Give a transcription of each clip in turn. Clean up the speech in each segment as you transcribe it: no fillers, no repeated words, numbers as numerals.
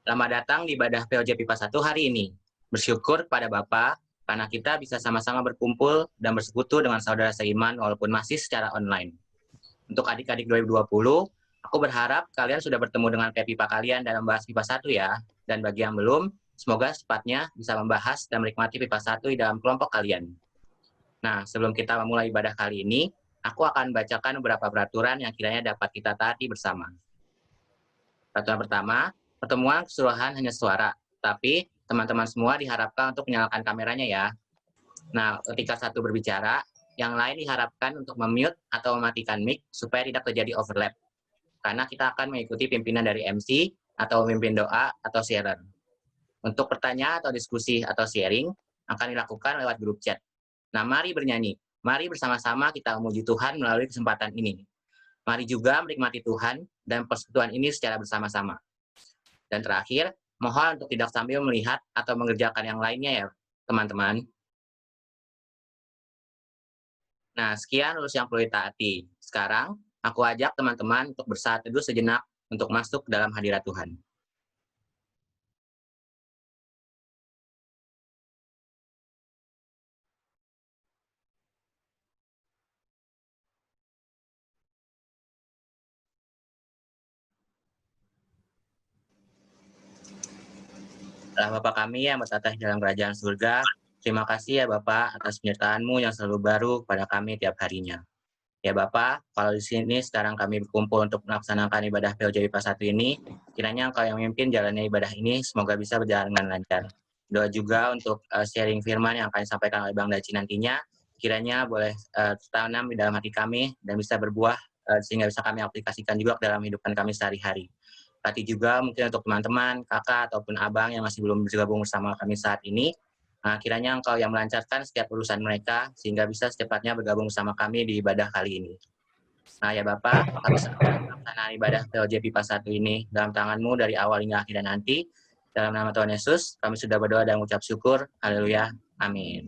Selamat datang di ibadah POJ PIPA 1 hari ini. Bersyukur pada Bapa karena kita bisa sama-sama berkumpul dan bersekutu dengan saudara seiman walaupun masih secara online. Untuk adik-adik 2020, aku berharap kalian sudah bertemu dengan PIPA kalian dalam membahas PIPA 1 ya. Dan bagi yang belum, semoga secepatnya bisa membahas dan menikmati PIPA 1 di dalam kelompok kalian. Nah, sebelum kita memulai ibadah kali ini, aku akan bacakan beberapa peraturan yang kiranya dapat kita taati bersama. Peraturan pertama, pertemuan keseluruhan hanya suara, tapi teman-teman semua diharapkan untuk menyalakan kameranya ya. Nah, ketika satu berbicara, yang lain diharapkan untuk memute atau mematikan mic supaya tidak terjadi overlap. Karena kita akan mengikuti pimpinan dari MC atau pemimpin doa atau sharer. Untuk pertanyaan atau diskusi atau sharing akan dilakukan lewat grup chat. Nah, mari bernyanyi. Mari bersama-sama kita memuji Tuhan melalui kesempatan ini. Mari juga menikmati Tuhan dan persekutuan ini secara bersama-sama. Dan terakhir, mohon untuk tidak sambil melihat atau mengerjakan yang lainnya ya, teman-teman. Nah, sekian rules yang perlu ditaati. Sekarang, aku ajak teman-teman untuk bersaat teduh sejenak untuk masuk dalam hadirat Tuhan. Allah Bapa kami yang bertata di dalam kerajaan surga, terima kasih ya Bapak atas penyertaan-Mu yang selalu baru kepada kami tiap harinya. Ya Bapak, kalau di sini sekarang kami berkumpul untuk melaksanakan ibadah POJ PIPA 1 ini, kiranya Engkau yang memimpin jalannya ibadah ini, semoga bisa berjalan dengan lancar. Doa juga untuk sharing firman yang akan disampaikan oleh Bang Daci nantinya, kiranya boleh tertanam di dalam hati kami dan bisa berbuah sehingga bisa kami aplikasikan juga ke dalam kehidupan kami sehari-hari. Tapi juga mungkin untuk teman-teman, kakak, ataupun abang yang masih belum bergabung bersama kami saat ini, kiranya Engkau yang melancarkan setiap urusan mereka, sehingga bisa secepatnya bergabung bersama kami di ibadah kali ini. Nah ya Bapak, kami serahkan pelaksanaan ibadah POJ PIPA 1 ini dalam tangan-Mu dari awal hingga akhir dan nanti. Dalam nama Tuhan Yesus, kami sudah berdoa dan mengucap syukur. Haleluya. Amin.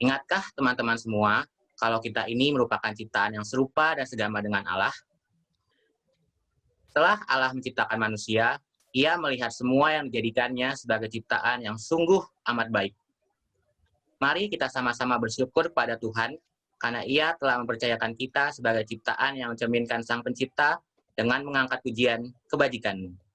Ingatkah teman-teman semua, kalau kita ini merupakan ciptaan yang serupa dan segambar dengan Allah? Setelah Allah menciptakan manusia, Ia melihat semua yang dijadikannya sebagai ciptaan yang sungguh amat baik. Mari kita sama-sama bersyukur pada Tuhan, karena Ia telah mempercayakan kita sebagai ciptaan yang mencerminkan Sang Pencipta dengan mengangkat pujian kebajikan-Mu.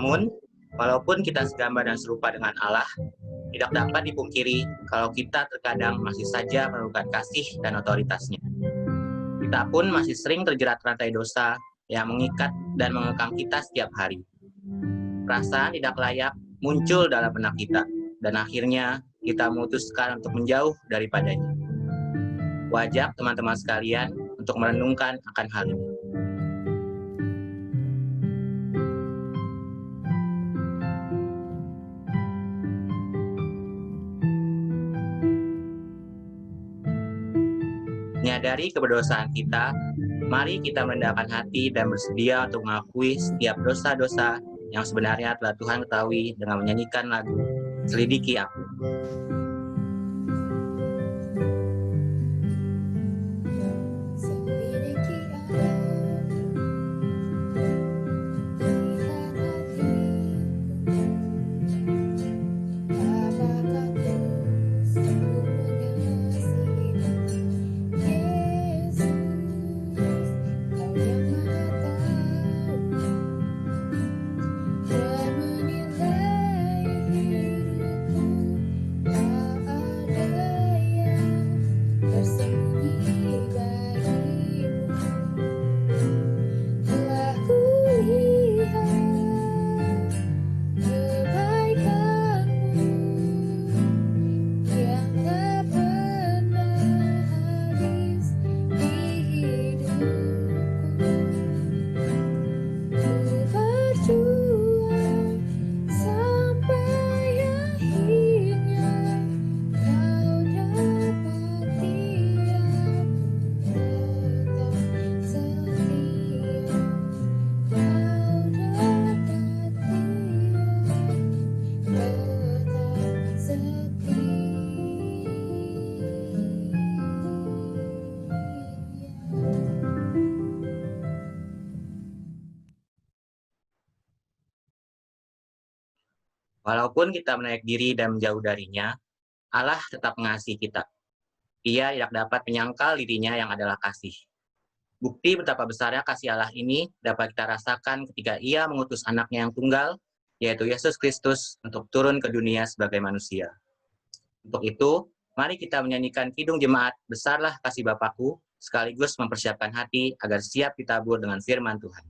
Namun, walaupun kita segambar dan serupa dengan Allah, tidak dapat dipungkiri kalau kita terkadang masih saja memerlukan kasih dan otoritasnya. Kita pun masih sering terjerat rantai dosa yang mengikat dan mengekang kita setiap hari. Perasaan tidak layak muncul dalam benak kita, dan akhirnya kita memutuskan untuk menjauh daripadanya. Wajib teman-teman sekalian untuk merenungkan akan hal ini. Menyadari keberdosaan kita, mari kita merendahkan hati dan bersedia untuk mengakui setiap dosa-dosa yang sebenarnya telah Tuhan ketahui dengan menyanyikan lagu Selidiki Aku. Walaupun kita menaik diri dan menjauh darinya, Allah tetap mengasihi kita. Ia tidak dapat menyangkal dirinya yang adalah kasih. Bukti betapa besarnya kasih Allah ini dapat kita rasakan ketika Ia mengutus anaknya yang tunggal, yaitu Yesus Kristus, untuk turun ke dunia sebagai manusia. Untuk itu, mari kita menyanyikan Kidung Jemaat, Besarlah Kasih Bapakku, sekaligus mempersiapkan hati agar siap ditabur dengan firman Tuhan.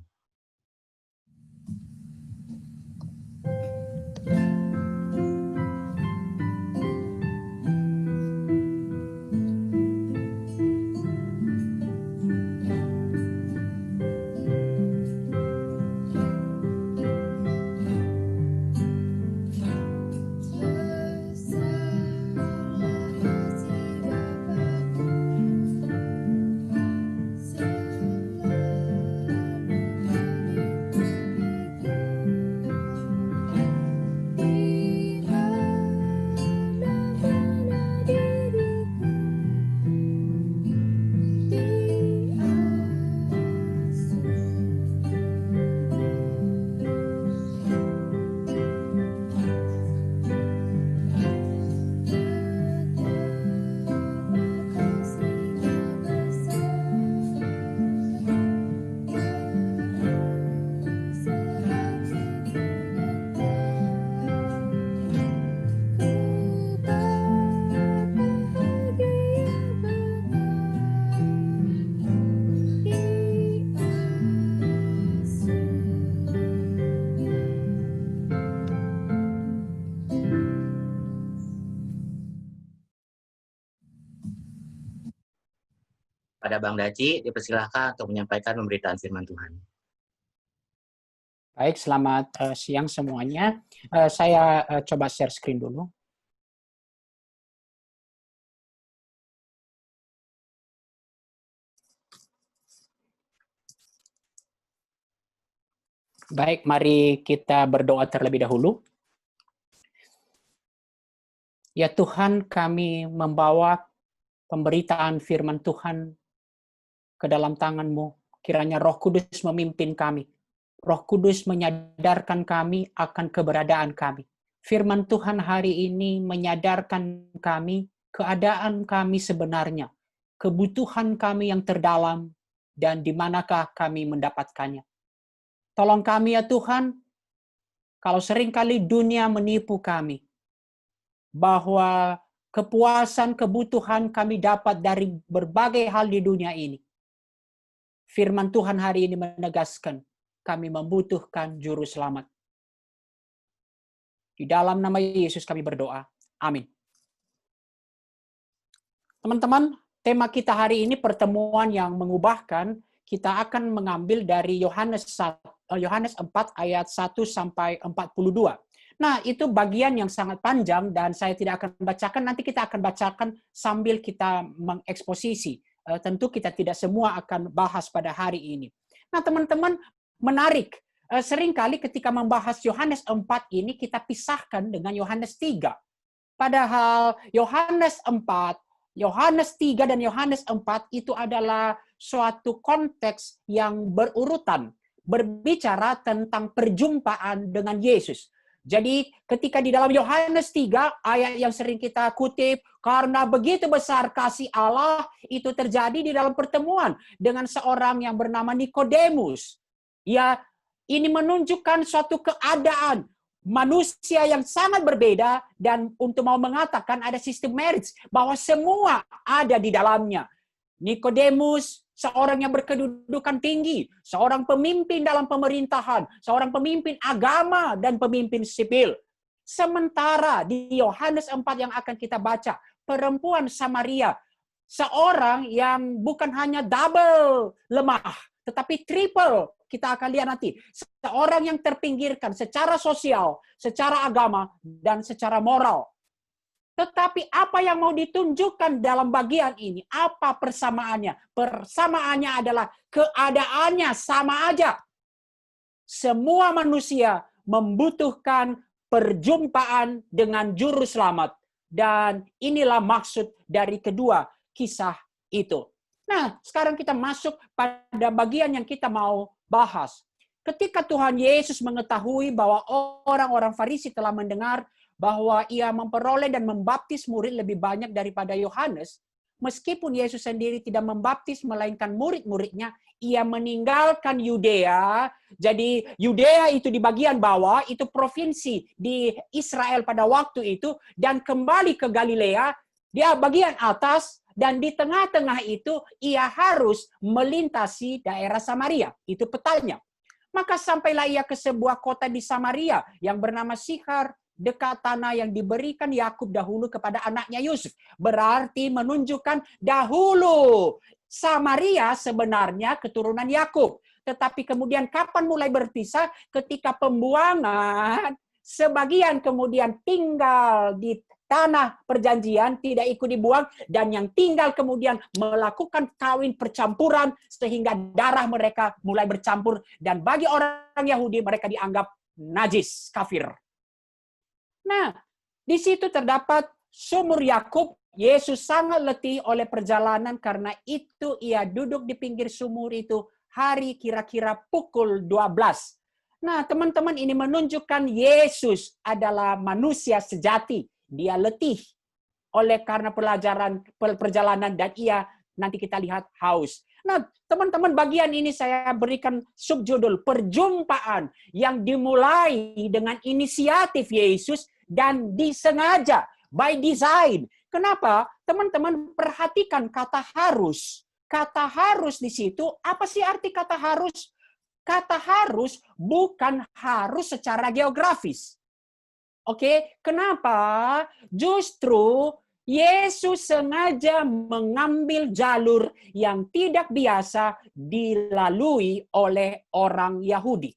Pada Bang Daci, dipersilahkan untuk menyampaikan pemberitaan firman Tuhan. Baik, selamat siang semuanya. Saya coba share screen dulu. Baik, mari kita berdoa terlebih dahulu. Ya Tuhan, kami membawa pemberitaan firman Tuhan ke dalam tangan-Mu. Kiranya Roh Kudus memimpin kami. Roh Kudus menyadarkan kami akan keberadaan kami. Firman Tuhan hari ini menyadarkan kami keadaan kami sebenarnya, kebutuhan kami yang terdalam, dan di manakah kami mendapatkannya. Tolong kami ya Tuhan, Kalau seringkali dunia menipu kami, bahwa kepuasan, kebutuhan kami dapat dari berbagai hal di dunia ini. Firman Tuhan hari ini menegaskan, kami membutuhkan juru selamat. Di dalam nama Yesus kami berdoa. Amin. Teman-teman, tema kita hari ini pertemuan yang mengubahkan. Kita akan mengambil dari Yohanes 4 ayat 1 sampai 42. Nah, itu bagian yang sangat panjang dan saya tidak akan bacakan. Nanti kita akan bacakan sambil kita mengeksposisi. Tentu kita tidak semua akan bahas pada hari ini. Nah, teman-teman, menarik. Seringkali ketika membahas Yohanes 4 ini kita pisahkan dengan Yohanes 3. Padahal Yohanes 4, Yohanes 3 dan Yohanes 4 itu adalah suatu konteks yang berurutan, berbicara tentang perjumpaan dengan Yesus. Jadi ketika di dalam Yohanes 3, ayat yang sering kita kutip, karena begitu besar kasih Allah, itu terjadi di dalam pertemuan dengan seorang yang bernama Nikodemus. Ya, ini menunjukkan suatu keadaan manusia yang sangat berbeda dan untuk mau mengatakan ada sistem marriage, bahwa semua ada di dalamnya. Nikodemus, seorang yang berkedudukan tinggi, seorang pemimpin dalam pemerintahan, seorang pemimpin agama dan pemimpin sipil. Sementara di Yohanes 4 yang akan kita baca, perempuan Samaria, seorang yang bukan hanya double lemah, tetapi triple. Kita akan lihat nanti. Seorang yang terpinggirkan secara sosial, secara agama, dan secara moral. Tetapi apa yang mau ditunjukkan dalam bagian ini? Apa persamaannya? Persamaannya adalah keadaannya sama aja. Semua manusia membutuhkan perjumpaan dengan juru selamat. Dan inilah maksud dari kedua kisah itu. Nah, sekarang kita masuk pada bagian yang kita mau bahas. Ketika Tuhan Yesus mengetahui bahwa orang-orang Farisi telah mendengar bahwa ia memperoleh dan membaptis murid lebih banyak daripada Yohanes, meskipun Yesus sendiri tidak membaptis melainkan murid-muridnya, ia meninggalkan Yudea. Jadi Yudea itu di bagian bawah, itu provinsi di Israel pada waktu itu, dan kembali ke Galilea, dia bagian atas, dan di tengah-tengah itu ia harus melintasi daerah Samaria. Itu petanya. Maka sampailah ia ke sebuah kota di Samaria yang bernama Sikhar, dekat tanah yang diberikan Yakub dahulu kepada anaknya Yusuf. Berarti menunjukkan dahulu Samaria sebenarnya keturunan Yakub. Tetapi kemudian kapan mulai berpisah? Ketika pembuangan, sebagian kemudian tinggal di tanah perjanjian, tidak ikut dibuang, dan yang tinggal kemudian melakukan kawin percampuran sehingga darah mereka mulai bercampur, dan bagi orang Yahudi mereka dianggap najis, kafir. Nah, di situ terdapat sumur Yakub. Yesus sangat letih oleh perjalanan, karena itu ia duduk di pinggir sumur itu hari kira-kira pukul 12. Nah, teman-teman, ini menunjukkan Yesus adalah manusia sejati. Dia letih oleh karena perjalanan, dan ia nanti kita lihat haus. Nah, teman-teman, bagian ini saya berikan subjudul perjumpaan yang dimulai dengan inisiatif Yesus dan disengaja, by design. Kenapa? Teman-teman, perhatikan kata harus. Kata harus di situ, apa sih arti kata harus? Kata harus bukan harus secara geografis. Oke, kenapa? Justru Yesus sengaja mengambil jalur yang tidak biasa dilalui oleh orang Yahudi.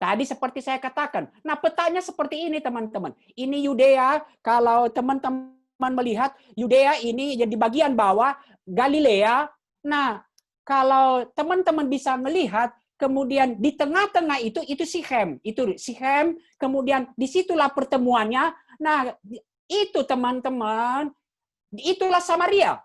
Tadi seperti saya katakan. Nah, petanya seperti ini, teman-teman. Ini Yudea, kalau teman-teman melihat, Yudea ini jadi bagian bawah, Galilea. Nah, kalau teman-teman bisa melihat, kemudian di tengah-tengah itu Sichem. Itu Sichem, kemudian disitulah pertemuannya. Nah, itu teman-teman, itulah Samaria.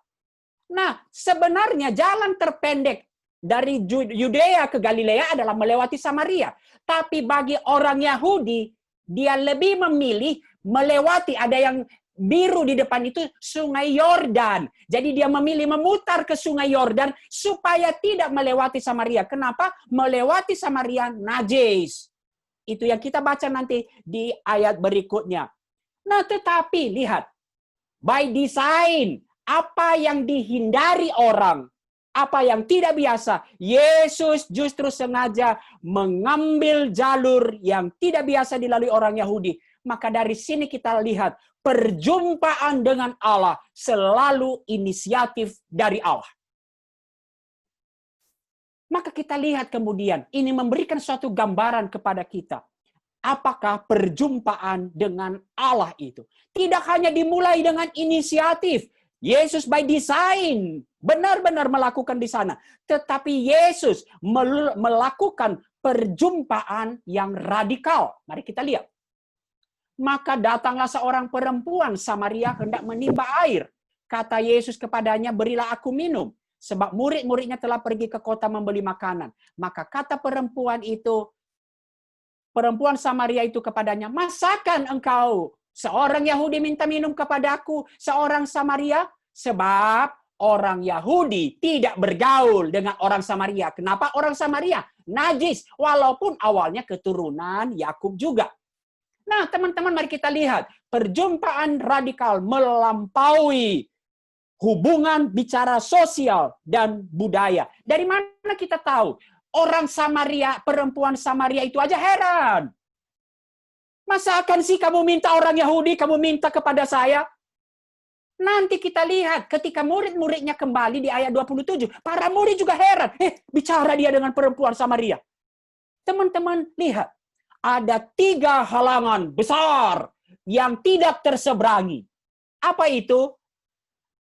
Nah, sebenarnya jalan terpendek dari Yudea ke Galilea adalah melewati Samaria. Tapi bagi orang Yahudi, dia lebih memilih melewati, ada yang biru di depan itu, Sungai Yordan. Jadi dia memilih memutar ke Sungai Yordan supaya tidak melewati Samaria. Kenapa? Melewati Samaria najis. Itu yang kita baca nanti di ayat berikutnya. Nah, tetapi lihat, by design, apa yang dihindari orang, apa yang tidak biasa, Yesus justru sengaja mengambil jalur yang tidak biasa dilalui orang Yahudi. Maka dari sini kita lihat, perjumpaan dengan Allah selalu inisiatif dari Allah. Maka kita lihat kemudian, ini memberikan suatu gambaran kepada kita. Apakah perjumpaan dengan Allah itu tidak hanya dimulai dengan inisiatif. Yesus by design benar-benar melakukan di sana. Tetapi Yesus melakukan perjumpaan yang radikal. Mari kita lihat. Maka datanglah seorang perempuan Samaria hendak menimba air. Kata Yesus kepadanya, berilah aku minum. Sebab murid-muridnya telah pergi ke kota membeli makanan. Maka kata perempuan Samaria itu kepadanya, masakan engkau seorang Yahudi minta minum kepadaku, seorang Samaria? Sebab orang Yahudi tidak bergaul dengan orang Samaria. Kenapa orang Samaria? Najis, walaupun awalnya keturunan Yakub juga. Nah, teman-teman, mari kita lihat. Perjumpaan radikal melampaui hubungan bicara sosial dan budaya. Dari mana kita tahu? Orang Samaria, perempuan Samaria itu aja heran. Masa akan sih kamu minta orang Yahudi, kamu minta kepada saya? Nanti kita lihat ketika murid-muridnya kembali di ayat 27. Para murid juga heran. Bicara dia dengan perempuan Samaria. Teman-teman, lihat. Ada 3 halangan besar yang tidak terseberangi. Apa itu?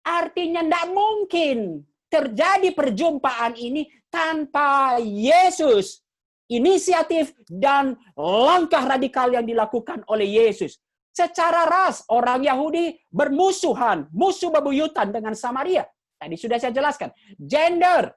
Artinya tidak mungkin terjadi perjumpaan ini tanpa Yesus. Inisiatif dan langkah radikal yang dilakukan oleh Yesus. Secara ras, orang Yahudi bermusuhan, musuh bebuyutan dengan Samaria. Tadi sudah saya jelaskan. Gender,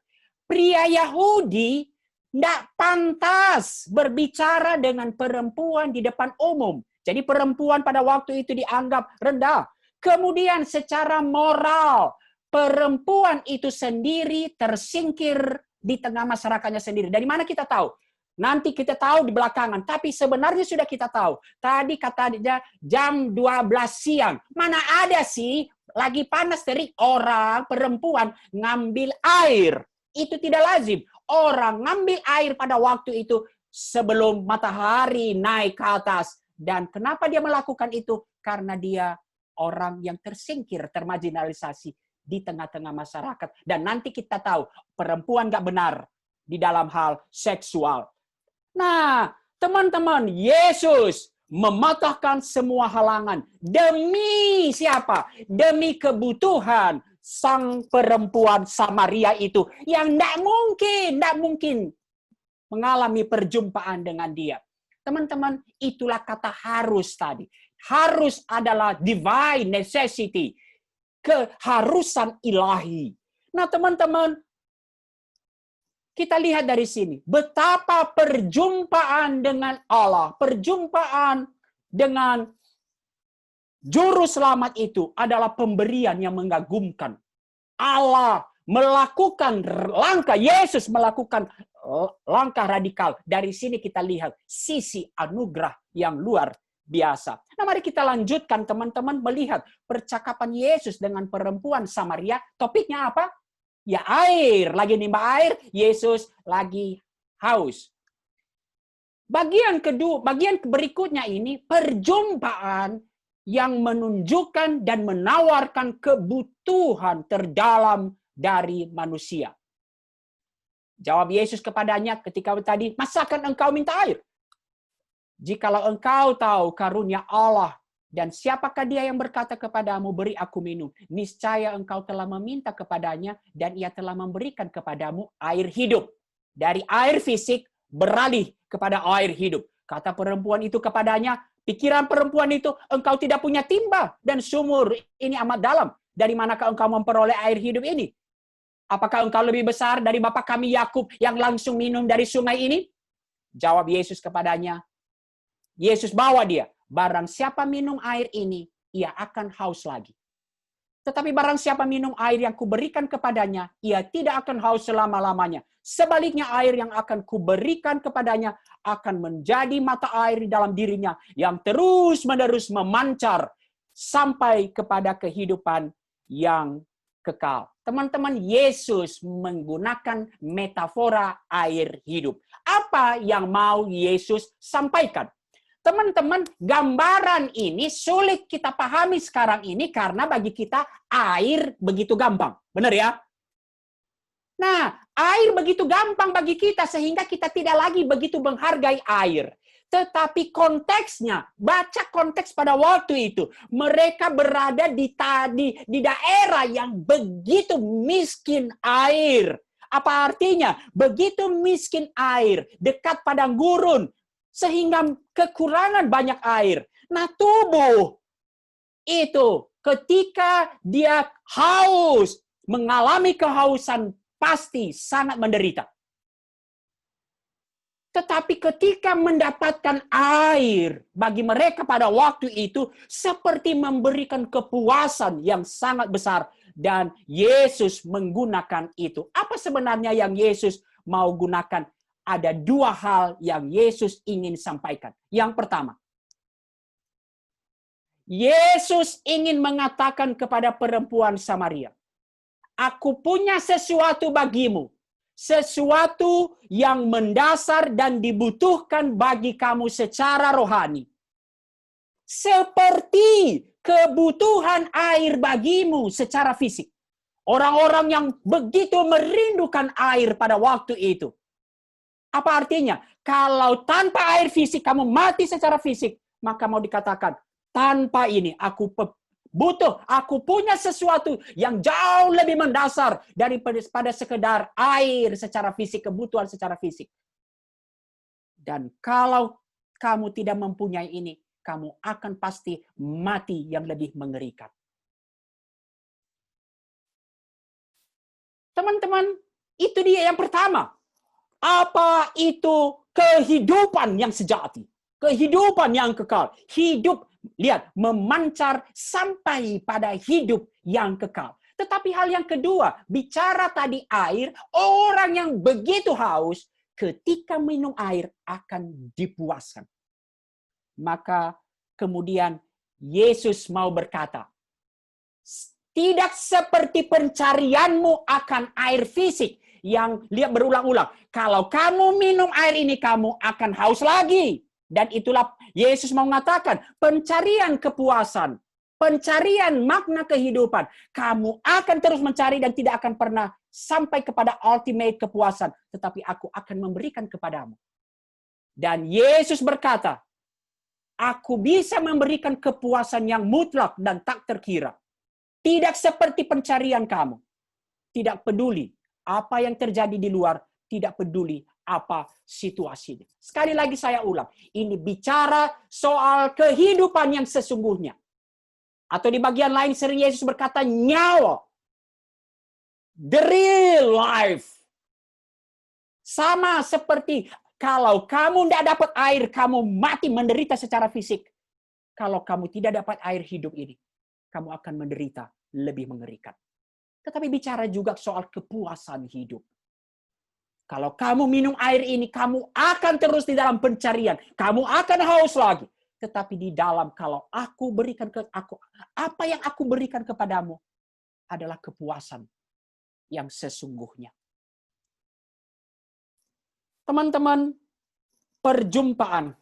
pria Yahudi tidak pantas berbicara dengan perempuan di depan umum. Jadi perempuan pada waktu itu dianggap rendah. Kemudian secara moral, perempuan itu sendiri tersingkir di tengah masyarakatnya sendiri. Dari mana kita tahu? Nanti kita tahu di belakangan, tapi sebenarnya sudah kita tahu. Tadi katanya jam 12 siang. Mana ada sih lagi panas terik orang, perempuan ngambil air. Itu tidak lazim. Orang ngambil air pada waktu itu sebelum matahari naik ke atas. Dan kenapa dia melakukan itu? Karena dia orang yang tersingkir, termarginalisasi di tengah-tengah masyarakat. Dan nanti kita tahu perempuan gak benar di dalam hal seksual. Nah, teman-teman, Yesus mematahkan semua halangan. Demi siapa? Demi kebutuhan sang perempuan Samaria itu. Yang tidak mungkin mengalami perjumpaan dengan dia. Teman-teman, itulah kata harus tadi. Harus adalah divine necessity. Keharusan ilahi. Nah, teman-teman, kita lihat dari sini, betapa perjumpaan dengan Allah, perjumpaan dengan Juru Selamat itu adalah pemberian yang mengagumkan. Allah melakukan langkah, Yesus melakukan langkah radikal. Dari sini kita lihat sisi anugerah yang luar biasa. Nah, mari kita lanjutkan teman-teman melihat percakapan Yesus dengan perempuan Samaria. Topiknya apa? Ya air, lagi nimba air, Yesus lagi haus. Bagian berikutnya ini perjumpaan yang menunjukkan dan menawarkan kebutuhan terdalam dari manusia. Jawab Yesus kepadanya ketika tadi, masakan engkau minta air? Jikalau engkau tahu karunia Allah dan siapakah dia yang berkata kepadamu, beri aku minum. Niscaya engkau telah meminta kepadanya dan ia telah memberikan kepadamu air hidup. Dari air fisik beralih kepada air hidup. Kata perempuan itu kepadanya, pikiran perempuan itu, engkau tidak punya timba dan sumur ini amat dalam. Dari manakah engkau memperoleh air hidup ini? Apakah engkau lebih besar dari bapa kami Yakub yang langsung minum dari sungai ini? Jawab Yesus kepadanya, Yesus bawa dia. Barang siapa minum air ini, ia akan haus lagi. Tetapi barang siapa minum air yang kuberikan kepadanya, ia tidak akan haus selama-lamanya. Sebaliknya air yang akan kuberikan kepadanya akan menjadi mata air di dalam dirinya yang terus-menerus memancar sampai kepada kehidupan yang kekal. Teman-teman, Yesus menggunakan metafora air hidup. Apa yang mau Yesus sampaikan? Teman-teman, gambaran ini sulit kita pahami sekarang ini karena bagi kita air begitu gampang. Benar ya? Nah, air begitu gampang bagi kita sehingga kita tidak lagi begitu menghargai air. Tetapi konteksnya, baca konteks pada waktu itu. Mereka berada di daerah yang begitu miskin air. Apa artinya? Begitu miskin air, dekat padang gurun, sehingga kekurangan banyak air. Nah, tubuh itu ketika dia haus, mengalami kehausan, pasti sangat menderita. Tetapi ketika mendapatkan air, bagi mereka pada waktu itu seperti memberikan kepuasan yang sangat besar. Dan Yesus menggunakan itu. Apa sebenarnya yang Yesus mau gunakan? Ada dua hal yang Yesus ingin sampaikan. Yang pertama, Yesus ingin mengatakan kepada perempuan Samaria, "Aku punya sesuatu bagimu, sesuatu yang mendasar dan dibutuhkan bagi kamu secara rohani. Seperti kebutuhan air bagimu secara fisik." Orang-orang yang begitu merindukan air pada waktu itu. Apa artinya? Kalau tanpa air fisik kamu mati secara fisik, maka mau dikatakan, tanpa ini aku punya sesuatu yang jauh lebih mendasar daripada sekedar air secara fisik, kebutuhan secara fisik. Dan kalau kamu tidak mempunyai ini, kamu akan pasti mati yang lebih mengerikan. Teman-teman, itu dia yang pertama. Apa itu kehidupan yang sejati? Kehidupan yang kekal. Hidup, lihat, memancar sampai pada hidup yang kekal. Tetapi hal yang kedua, bicara tadi air, orang yang begitu haus, ketika minum air akan dipuaskan. Maka kemudian Yesus mau berkata, tidak seperti pencarianmu akan air fisik, yang lihat berulang-ulang. Kalau kamu minum air ini, kamu akan haus lagi. Dan itulah Yesus mau mengatakan, pencarian kepuasan, pencarian makna kehidupan. Kamu akan terus mencari dan tidak akan pernah sampai kepada ultimate kepuasan. Tetapi aku akan memberikan kepadamu. Dan Yesus berkata, aku bisa memberikan kepuasan yang mutlak dan tak terkira. Tidak seperti pencarian kamu. Tidak peduli apa yang terjadi di luar, tidak peduli apa situasinya. Sekali lagi saya ulang, ini bicara soal kehidupan yang sesungguhnya. Atau di bagian lain sering Yesus berkata nyawa. The real life. Sama seperti kalau kamu tidak dapat air, kamu mati menderita secara fisik. Kalau kamu tidak dapat air hidup ini, kamu akan menderita lebih mengerikan. Tetapi bicara juga soal kepuasan hidup. Kalau kamu minum air ini, kamu akan terus di dalam pencarian. Kamu akan haus lagi. Tetapi di dalam, kalau aku berikan apa yang aku berikan kepadamu adalah kepuasan yang sesungguhnya. Teman-teman, perjumpaan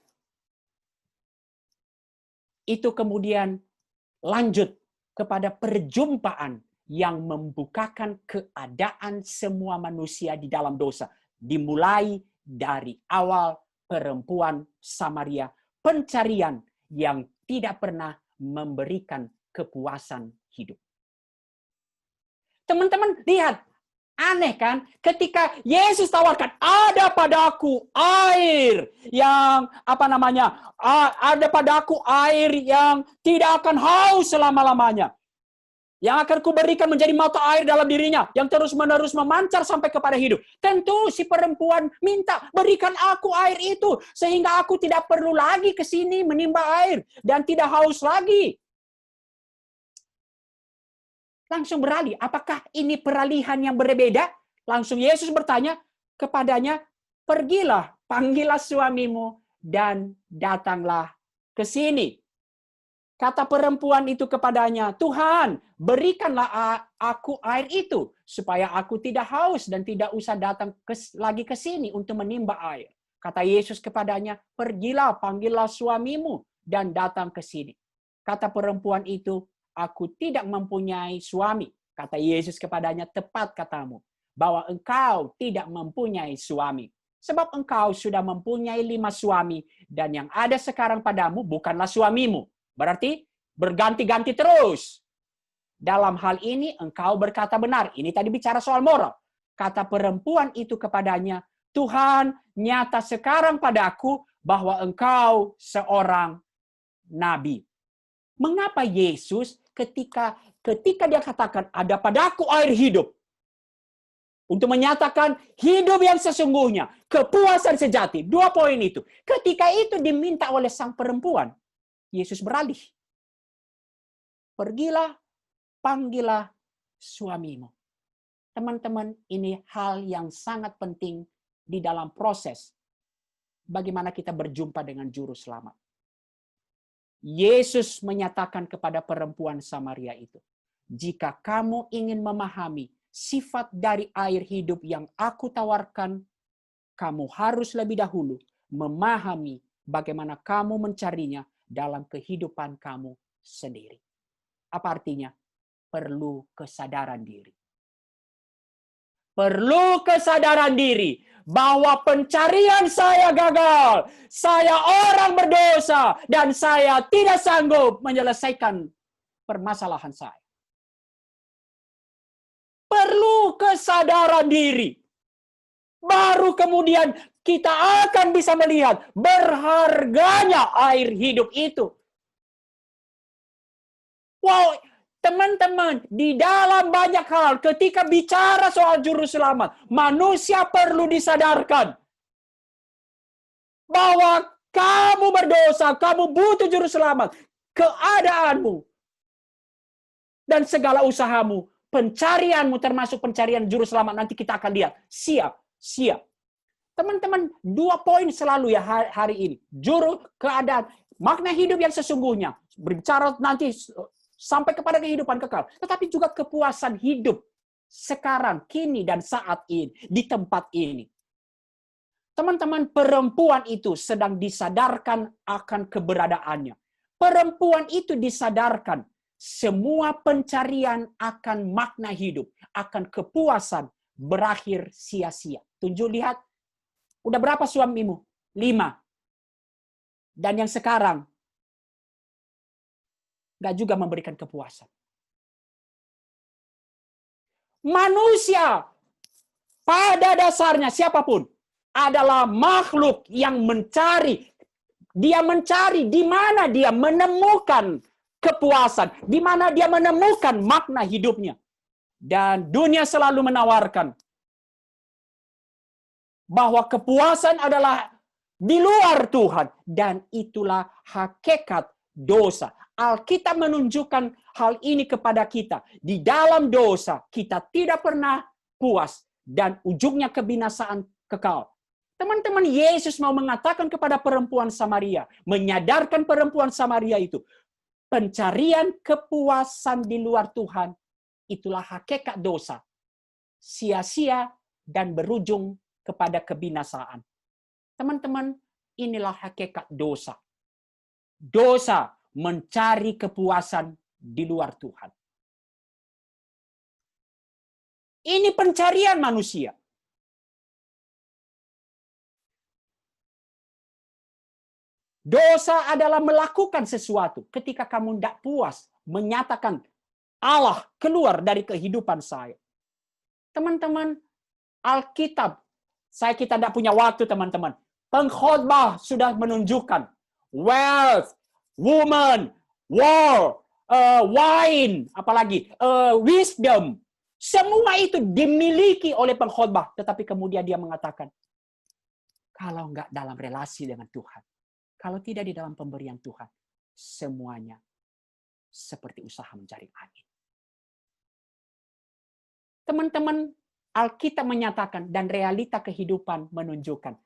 itu kemudian lanjut kepada perjumpaan yang membukakan keadaan semua manusia di dalam dosa. Dimulai dari awal perempuan Samaria, pencarian yang tidak pernah memberikan kepuasan hidup. Teman-teman, lihat. Aneh kan? Ketika Yesus tawarkan, ada padaku air yang, ada padaku air yang tidak akan haus selama-lamanya. Yang akan kuberikan menjadi mata air dalam dirinya, yang terus-menerus memancar sampai kepada hidup. Tentu si perempuan minta, berikan aku air itu, sehingga aku tidak perlu lagi ke sini menimba air, dan tidak haus lagi. langsung beralih. Apakah ini peralihan yang berbeda? Langsung Yesus bertanya kepadanya, pergilah, panggillah suamimu, dan datanglah ke sini. Kata perempuan itu kepadanya, Tuhan, berikanlah aku air itu, supaya aku tidak haus dan tidak usah datang lagi ke sini untuk menimba air. Kata Yesus kepadanya, pergilah, panggillah suamimu, dan datang ke sini. Kata perempuan itu, aku tidak mempunyai suami. Kata Yesus kepadanya, tepat katamu, bahwa engkau tidak mempunyai suami. Sebab engkau sudah mempunyai 5 suami, dan yang ada sekarang padamu bukanlah suamimu. Berarti berganti-ganti terus. Dalam hal ini engkau berkata benar. Ini tadi bicara soal moral. Kata perempuan itu kepadanya, Tuhan, nyata sekarang padaku bahwa engkau seorang nabi. Mengapa Yesus ketika dia katakan ada padaku air hidup, untuk menyatakan hidup yang sesungguhnya, kepuasan sejati, 2 poin itu. Ketika itu diminta oleh sang perempuan, Yesus beralih. Pergilah, panggillah suamimu. Teman-teman, ini hal yang sangat penting di dalam proses bagaimana kita berjumpa dengan juru selamat. Yesus menyatakan kepada perempuan Samaria itu, jika kamu ingin memahami sifat dari air hidup yang aku tawarkan, kamu harus lebih dahulu memahami bagaimana kamu mencarinya dalam kehidupan kamu sendiri. Apa artinya? Perlu kesadaran diri. Perlu kesadaran diri bahwa pencarian saya gagal, saya orang berdosa, dan saya tidak sanggup menyelesaikan permasalahan saya. Perlu kesadaran diri. Baru kemudian kita akan bisa melihat berharganya air hidup itu. Wow, teman-teman, di dalam banyak hal ketika bicara soal juru selamat, manusia perlu disadarkan bahwa kamu berdosa, kamu butuh juru selamat. Keadaanmu dan segala usahamu, pencarianmu termasuk pencarian juru selamat, nanti kita akan lihat. Siap. Teman-teman, 2 poin selalu ya hari ini. Juru keadaan, makna hidup yang sesungguhnya. Berbicara nanti sampai kepada kehidupan kekal. Tetapi juga kepuasan hidup sekarang, kini, dan saat ini. Di tempat ini. Teman-teman, perempuan itu sedang disadarkan akan keberadaannya. Perempuan itu disadarkan semua pencarian akan makna hidup, akan kepuasan berakhir sia-sia. Tunjuk lihat, udah berapa suamimu? 5. Dan yang sekarang nggak juga memberikan kepuasan. Manusia pada dasarnya siapapun adalah makhluk yang mencari. Dia mencari di mana dia menemukan kepuasan, di mana dia menemukan makna hidupnya. Dan dunia selalu menawarkan bahwa kepuasan adalah di luar Tuhan, dan itulah hakikat dosa. Alkitab menunjukkan hal ini kepada kita. Di dalam dosa, kita tidak pernah puas dan ujungnya kebinasaan kekal. Teman-teman, Yesus mau mengatakan kepada perempuan Samaria, menyadarkan perempuan Samaria itu, pencarian kepuasan di luar Tuhan, itulah hakikat dosa. Sia-sia dan berujung kepada kebinasaan. Teman-teman, inilah hakikat dosa. Dosa mencari kepuasan di luar Tuhan. Ini pencarian manusia. Dosa adalah melakukan sesuatu ketika kamu tidak puas, menyatakan Allah keluar dari kehidupan saya. Teman-teman, Alkitab, kita tidak punya waktu teman-teman. Pengkhotbah sudah menunjukkan wealth, woman, war, wine, apalagi wisdom. Semua itu dimiliki oleh pengkhotbah. Tetapi kemudian dia mengatakan, kalau nggak dalam relasi dengan Tuhan, kalau tidak di dalam pemberian Tuhan, semuanya seperti usaha mencari angin. Teman-teman, Alkitab menyatakan dan realita kehidupan menunjukkan.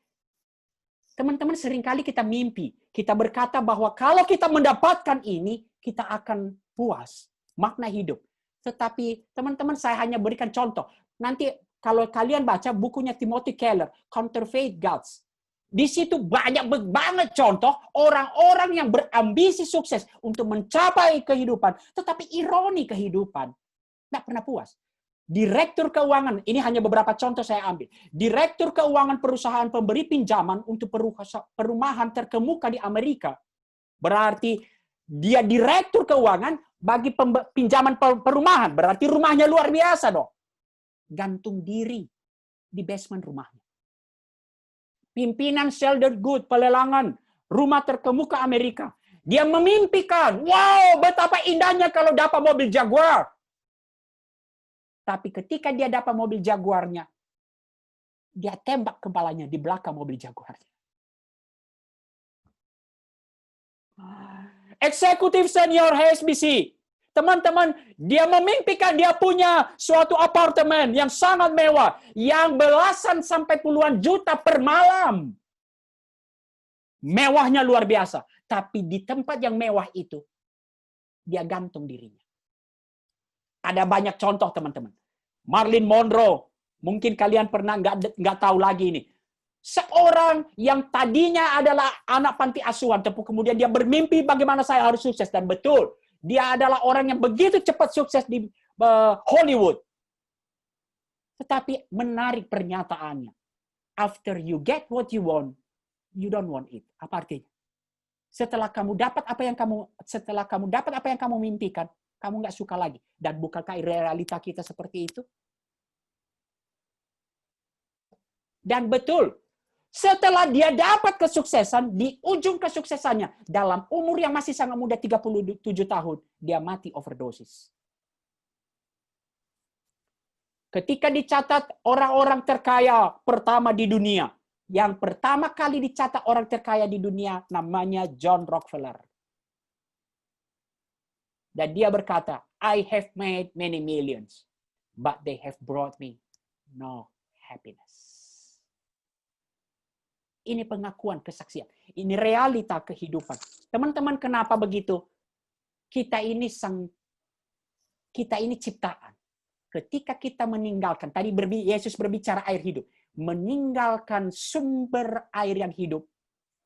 Teman-teman, seringkali kita mimpi. Kita berkata bahwa kalau kita mendapatkan ini, kita akan puas. Makna hidup. Tetapi, teman-teman, saya hanya berikan contoh. Nanti, kalau kalian baca bukunya Timothy Keller, Counterfeit Gods. Di situ banyak banget contoh orang-orang yang berambisi sukses untuk mencapai kehidupan. Tetapi ironi kehidupan. Tidak pernah puas. Direktur keuangan, ini hanya beberapa contoh saya ambil. Direktur keuangan perusahaan pemberi pinjaman untuk perumahan terkemuka di Amerika. Berarti dia direktur keuangan bagi pinjaman perumahan. Berarti rumahnya luar biasa dong. Gantung diri di basement rumahnya. Pimpinan Shelter Good, pelelangan rumah terkemuka Amerika. Dia memimpikan, wow, betapa indahnya kalau dapat mobil Jaguar. Tapi ketika dia dapat mobil Jaguarnya, dia tembak kepalanya di belakang mobil Jaguarnya. Eksekutif senior HSBC. Teman-teman, dia memimpikan dia punya suatu apartemen yang sangat mewah, yang belasan sampai puluhan juta per malam. Mewahnya luar biasa. Tapi di tempat yang mewah itu, dia gantung dirinya. Ada banyak contoh, teman-teman. Marilyn Monroe, mungkin kalian pernah nggak tahu lagi ini. Seorang yang tadinya adalah anak panti asuhan, tapi kemudian dia bermimpi bagaimana saya harus sukses. Dan betul, dia adalah orang yang begitu cepat sukses di Hollywood. Tetapi menarik pernyataannya. After you get what you want, you don't want it. Apa artinya? Setelah kamu dapat apa yang kamu mimpikan, kamu nggak suka lagi. Dan bukankah realita kita seperti itu? Dan betul, setelah dia dapat kesuksesan, di ujung kesuksesannya, dalam umur yang masih sangat muda, 37 tahun, dia mati overdosis. Ketika dicatat orang-orang terkaya pertama di dunia, yang pertama kali dicatat orang terkaya di dunia, namanya John Rockefeller. Dan dia berkata, I have made many millions, but they have brought me no happiness. Ini pengakuan kesaksian. Ini realita kehidupan. Teman-teman, kenapa begitu? Kita ini ciptaan. Ketika kita meninggalkan, tadi Yesus berbicara air hidup, meninggalkan sumber air yang hidup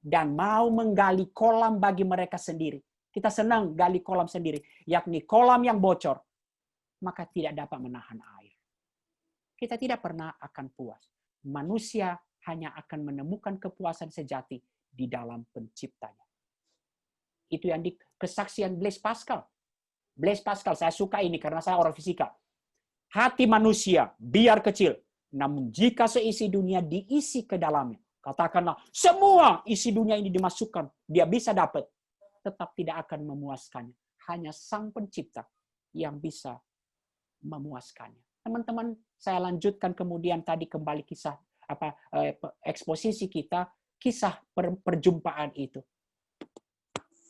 dan mau menggali kolam bagi mereka sendiri. Kita senang gali kolam sendiri, yakni kolam yang bocor, maka tidak dapat menahan air. Kita tidak pernah akan puas. Manusia hanya akan menemukan kepuasan sejati di dalam penciptanya. Itu yang di kesaksian Blaise Pascal. Blaise Pascal, saya suka ini karena saya orang fisika. Hati manusia biar kecil, namun jika seisi dunia diisi ke dalamnya, katakanlah semua isi dunia ini dimasukkan, dia bisa dapat, tetap tidak akan memuaskannya. Hanya Sang Pencipta yang bisa memuaskannya. Teman-teman, saya lanjutkan kemudian tadi kembali kisah eksposisi kita, kisah perjumpaan itu.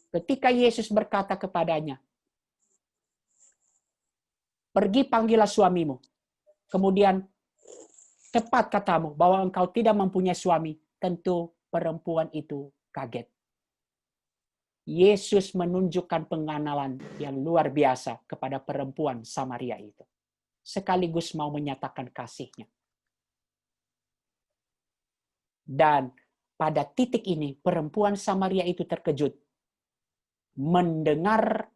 Ketika Yesus berkata kepadanya, pergi panggillah suamimu. Kemudian tepat katamu bahwa engkau tidak mempunyai suami, tentu perempuan itu kaget. Yesus menunjukkan pengenalan yang luar biasa kepada perempuan Samaria itu. Sekaligus mau menyatakan kasihnya. Dan pada titik ini, perempuan Samaria itu terkejut. Mendengar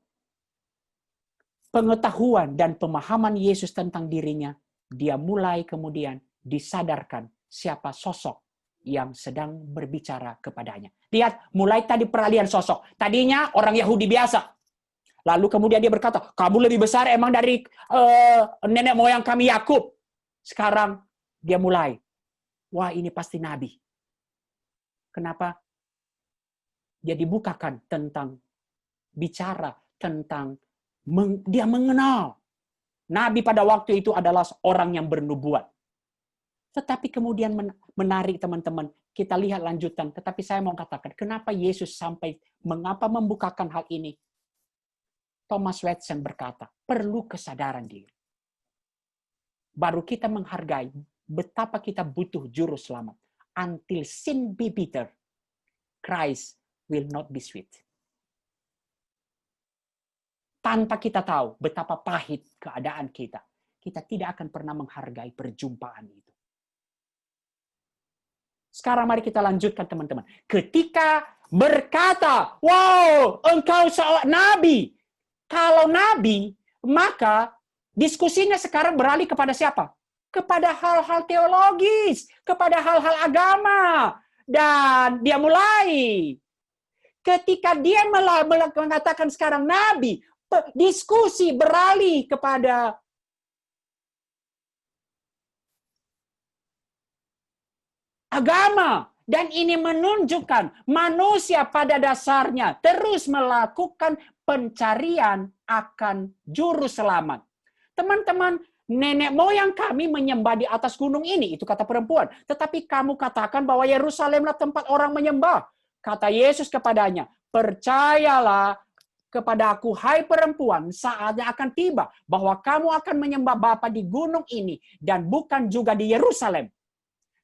pengetahuan dan pemahaman Yesus tentang dirinya, dia mulai kemudian disadarkan siapa sosok yang sedang berbicara kepadanya. Lihat, mulai tadi peralihan sosok. Tadinya orang Yahudi biasa. Lalu kemudian dia berkata, kamu lebih besar emang dari nenek moyang kami Yakub. Sekarang dia mulai, wah ini pasti nabi. Kenapa? Dia dibukakan tentang bicara tentang dia mengenal. Nabi pada waktu itu adalah orang yang bernubuat. Tetapi kemudian menarik teman-teman, kita lihat lanjutan. Tetapi saya mau katakan, kenapa Yesus sampai mengapa membukakan hal ini? Thomas Watson berkata, perlu kesadaran diri. baru kita menghargai betapa kita butuh juru selamat. Until sin be bitter, Christ will not be sweet. Tanpa kita tahu betapa pahit keadaan kita, kita tidak akan pernah menghargai perjumpaan itu. Sekarang mari kita lanjutkan teman-teman. Ketika berkata, wow, engkau seorang nabi. Kalau nabi, maka diskusinya sekarang beralih kepada siapa? Kepada hal-hal teologis, kepada hal-hal agama. Dan dia mulai. Ketika dia mengatakan sekarang nabi, diskusi beralih kepada agama. Dan ini menunjukkan manusia pada dasarnya terus melakukan pencarian akan juru selamat. Teman-teman, nenek moyang kami menyembah di atas gunung ini, itu kata perempuan. Tetapi kamu katakan bahwa Yerusalemlah tempat orang menyembah. Kata Yesus kepadanya, percayalah kepada aku, hai perempuan, saatnya akan tiba bahwa kamu akan menyembah Bapa di gunung ini dan bukan juga di Yerusalem.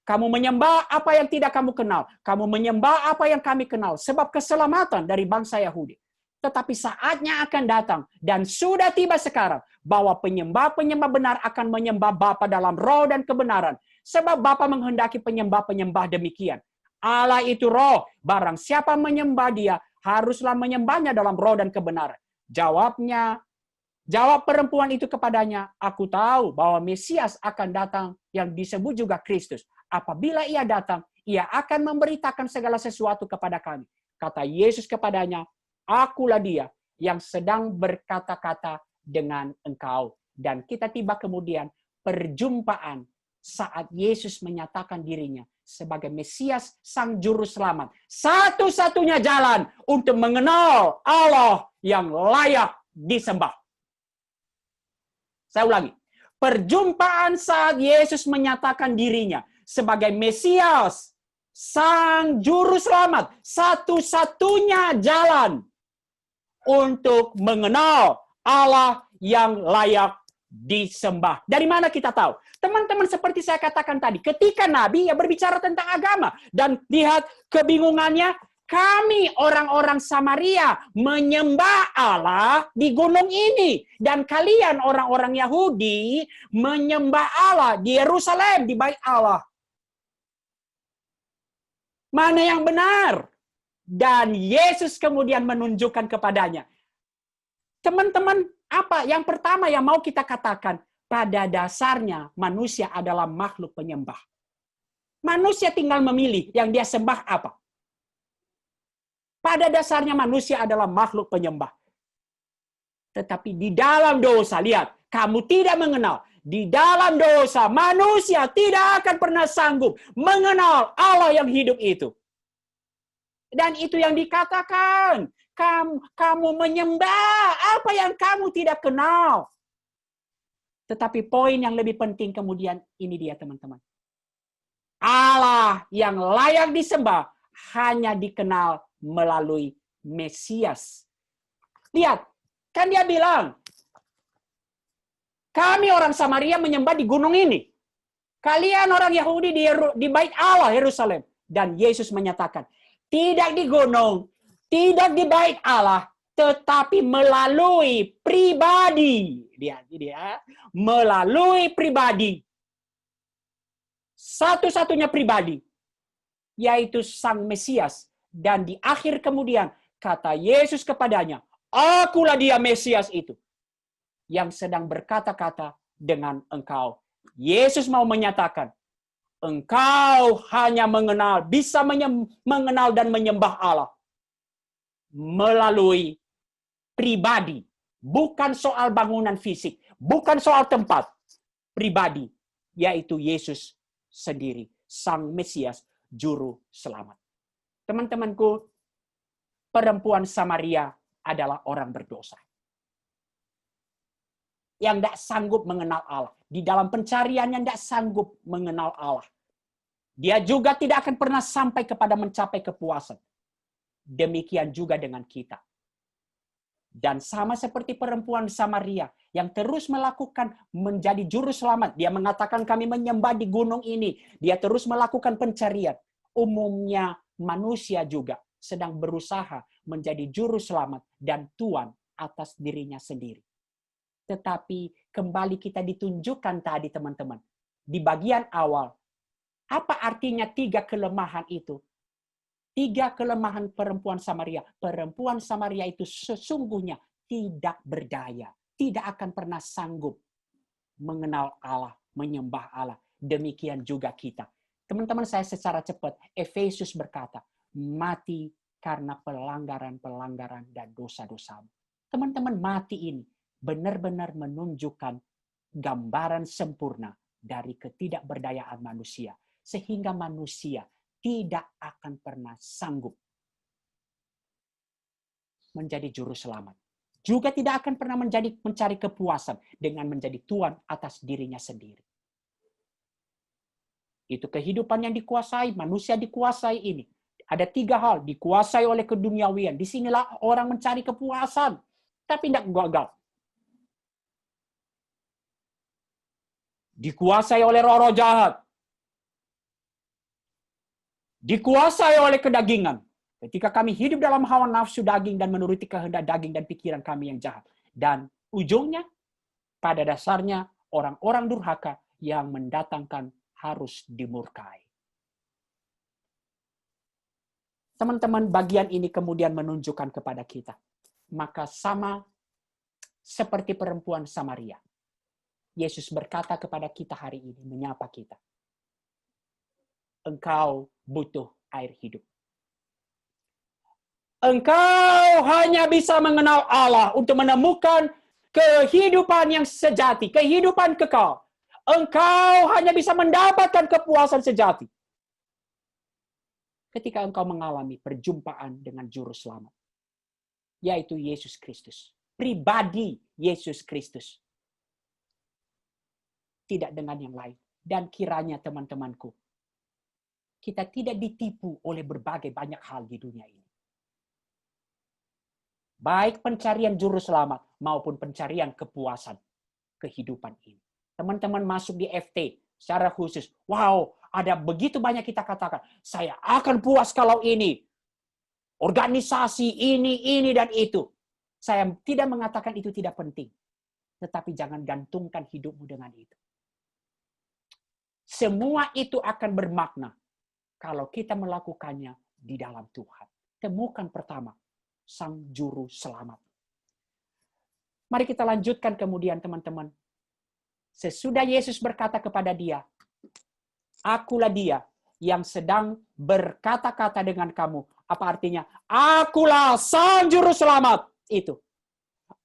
Kamu menyembah apa yang tidak kamu kenal. Kamu menyembah apa yang kami kenal. Sebab keselamatan dari bangsa Yahudi. Tetapi saatnya akan datang. Dan sudah tiba sekarang. Bahwa penyembah-penyembah benar akan menyembah Bapa dalam roh dan kebenaran. Sebab Bapa menghendaki penyembah-penyembah demikian. Allah itu roh. Barang siapa menyembah dia, haruslah menyembahnya dalam roh dan kebenaran. Jawab perempuan itu kepadanya, aku tahu bahwa Mesias akan datang yang disebut juga Kristus. Apabila ia datang, ia akan memberitakan segala sesuatu kepada kami. Kata Yesus kepadanya, akulah dia yang sedang berkata-kata dengan engkau. Dan kita tiba kemudian perjumpaan saat Yesus menyatakan dirinya sebagai Mesias Sang Juru Selamat. Satu-satunya jalan untuk mengenal Allah yang layak disembah. Saya ulangi. Perjumpaan saat Yesus menyatakan dirinya sebagai Mesias, Sang Juru Selamat, satu-satunya jalan untuk mengenal Allah yang layak disembah. Dari mana kita tahu? Teman-teman, seperti saya katakan tadi, ketika Nabi ya berbicara tentang agama, dan lihat kebingungannya, kami orang-orang Samaria menyembah Allah di gunung ini. Dan kalian orang-orang Yahudi menyembah Allah di Yerusalem, di bait Allah. Mana yang benar? Dan Yesus kemudian menunjukkan kepadanya. Teman-teman, apa yang pertama yang mau kita katakan? Pada dasarnya manusia adalah makhluk penyembah. Manusia tinggal memilih yang dia sembah apa. Pada dasarnya manusia adalah makhluk penyembah. Tetapi di dalam dosa, lihat, kamu tidak mengenal. Di dalam dosa, manusia tidak akan pernah sanggup mengenal Allah yang hidup itu. Dan itu yang dikatakan. Kamu menyembah apa yang kamu tidak kenal. Tetapi poin yang lebih penting kemudian, ini dia teman-teman. Allah yang layak disembah hanya dikenal melalui Mesias. Lihat, kan dia bilang, kami orang Samaria menyembah di gunung ini. Kalian orang Yahudi di bait Allah Yerusalem. Dan Yesus menyatakan, tidak di gunung, tidak di bait Allah, tetapi melalui pribadi. Dia melalui pribadi. Satu-satunya pribadi, yaitu Sang Mesias. Dan di akhir kemudian, kata Yesus kepadanya, akulah dia Mesias itu, yang sedang berkata-kata dengan engkau. Yesus mau menyatakan, engkau hanya bisa mengenal dan menyembah Allah melalui pribadi. Bukan soal bangunan fisik, bukan soal tempat. Pribadi, yaitu Yesus sendiri, Sang Mesias, Juru Selamat. Teman-temanku, perempuan Samaria adalah orang berdosa. Yang tidak sanggup mengenal Allah. Di dalam pencariannya tidak sanggup mengenal Allah. Dia juga tidak akan pernah sampai kepada mencapai kepuasan. Demikian juga dengan kita. Dan sama seperti perempuan Samaria yang terus melakukan menjadi juru selamat. Dia mengatakan kami menyembah di gunung ini. Dia terus melakukan pencarian. Umumnya manusia juga sedang berusaha menjadi juru selamat dan tuan atas dirinya sendiri. Tetapi kembali kita ditunjukkan tadi teman-teman. Di bagian awal, apa artinya 3 kelemahan itu? 3 kelemahan perempuan Samaria. Perempuan Samaria itu sesungguhnya tidak berdaya. Tidak akan pernah sanggup mengenal Allah, menyembah Allah. Demikian juga kita. Teman-teman saya secara cepat, Efesus berkata, mati karena pelanggaran-pelanggaran dan dosa-dosamu. Teman-teman, mati ini benar-benar menunjukkan gambaran sempurna dari ketidakberdayaan manusia. Sehingga manusia tidak akan pernah sanggup menjadi juru selamat. Juga tidak akan pernah mencari kepuasan dengan menjadi tuan atas dirinya sendiri. Itu kehidupan yang dikuasai, manusia dikuasai ini. Ada 3 hal, dikuasai oleh keduniawian. Disinilah orang mencari kepuasan, tapi tidak gagal. Dikuasai oleh roh-roh jahat. Dikuasai oleh kedagingan. Ketika kami hidup dalam hawa nafsu daging dan menuruti kehendak daging dan pikiran kami yang jahat. Dan ujungnya, pada dasarnya, orang-orang durhaka yang mendatangkan harus dimurkai. Teman-teman, bagian ini kemudian menunjukkan kepada kita. Maka sama seperti perempuan Samaria. Yesus berkata kepada kita hari ini, menyapa kita. Engkau butuh air hidup. Engkau hanya bisa mengenal Allah untuk menemukan kehidupan yang sejati, kehidupan kekal. Engkau hanya bisa mendapatkan kepuasan sejati ketika engkau mengalami perjumpaan dengan juru selamat, yaitu Yesus Kristus. Pribadi Yesus Kristus. Tidak dengan yang lain. Dan kiranya teman-temanku, kita tidak ditipu oleh berbagai banyak hal di dunia ini. Baik pencarian juru selamat maupun pencarian kepuasan kehidupan ini. Teman-teman masuk di FT secara khusus. Wow, ada begitu banyak kita katakan, saya akan puas kalau ini. Organisasi ini, dan itu. Saya tidak mengatakan itu tidak penting. Tetapi jangan gantungkan hidupmu dengan itu. Semua itu akan bermakna kalau kita melakukannya di dalam Tuhan. Temukan pertama, Sang Juru Selamat. Mari kita lanjutkan kemudian teman-teman. Sesudah Yesus berkata kepada dia, akulah dia yang sedang berkata-kata dengan kamu. Apa artinya? Akulah Sang Juru Selamat itu.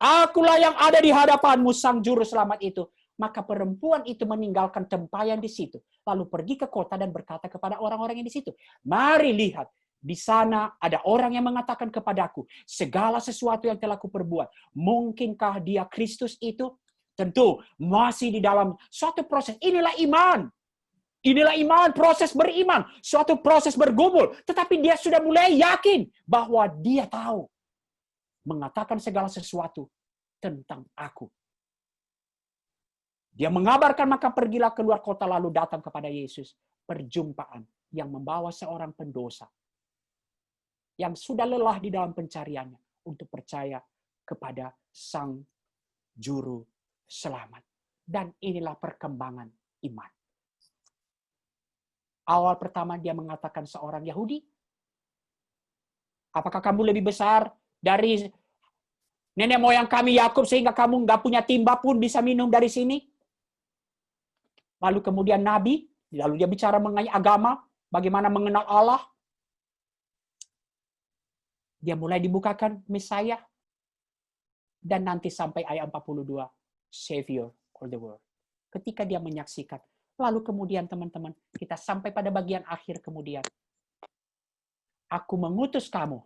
Akulah yang ada di hadapanmu, Sang Juru Selamat itu. Maka perempuan itu meninggalkan tempayan di situ. Lalu pergi ke kota dan berkata kepada orang-orang yang di situ. Mari lihat. Di sana ada orang yang mengatakan kepadaku, segala sesuatu yang telah kuperbuat. Mungkinkah dia Kristus itu? Tentu masih di dalam suatu proses. Inilah iman. Inilah iman, proses beriman. Suatu proses bergumul. Tetapi dia sudah mulai yakin bahwa dia tahu. Mengatakan segala sesuatu tentang aku. Dia mengabarkan, maka pergilah keluar kota lalu datang kepada Yesus. Perjumpaan yang membawa seorang pendosa yang sudah lelah di dalam pencariannya untuk percaya kepada Sang Juru Selamat. Dan inilah perkembangan iman. Awal pertama dia mengatakan seorang Yahudi. Apakah kamu lebih besar dari nenek moyang kami Yakub sehingga kamu nggak punya timba pun bisa minum dari sini? Lalu kemudian Nabi, lalu dia bicara mengenai agama, bagaimana mengenal Allah. Dia mulai dibukakan Mesias. Dan nanti sampai ayat 42, Savior of the world. Ketika dia menyaksikan. Lalu kemudian teman-teman, kita sampai pada bagian akhir kemudian. Aku mengutus kamu.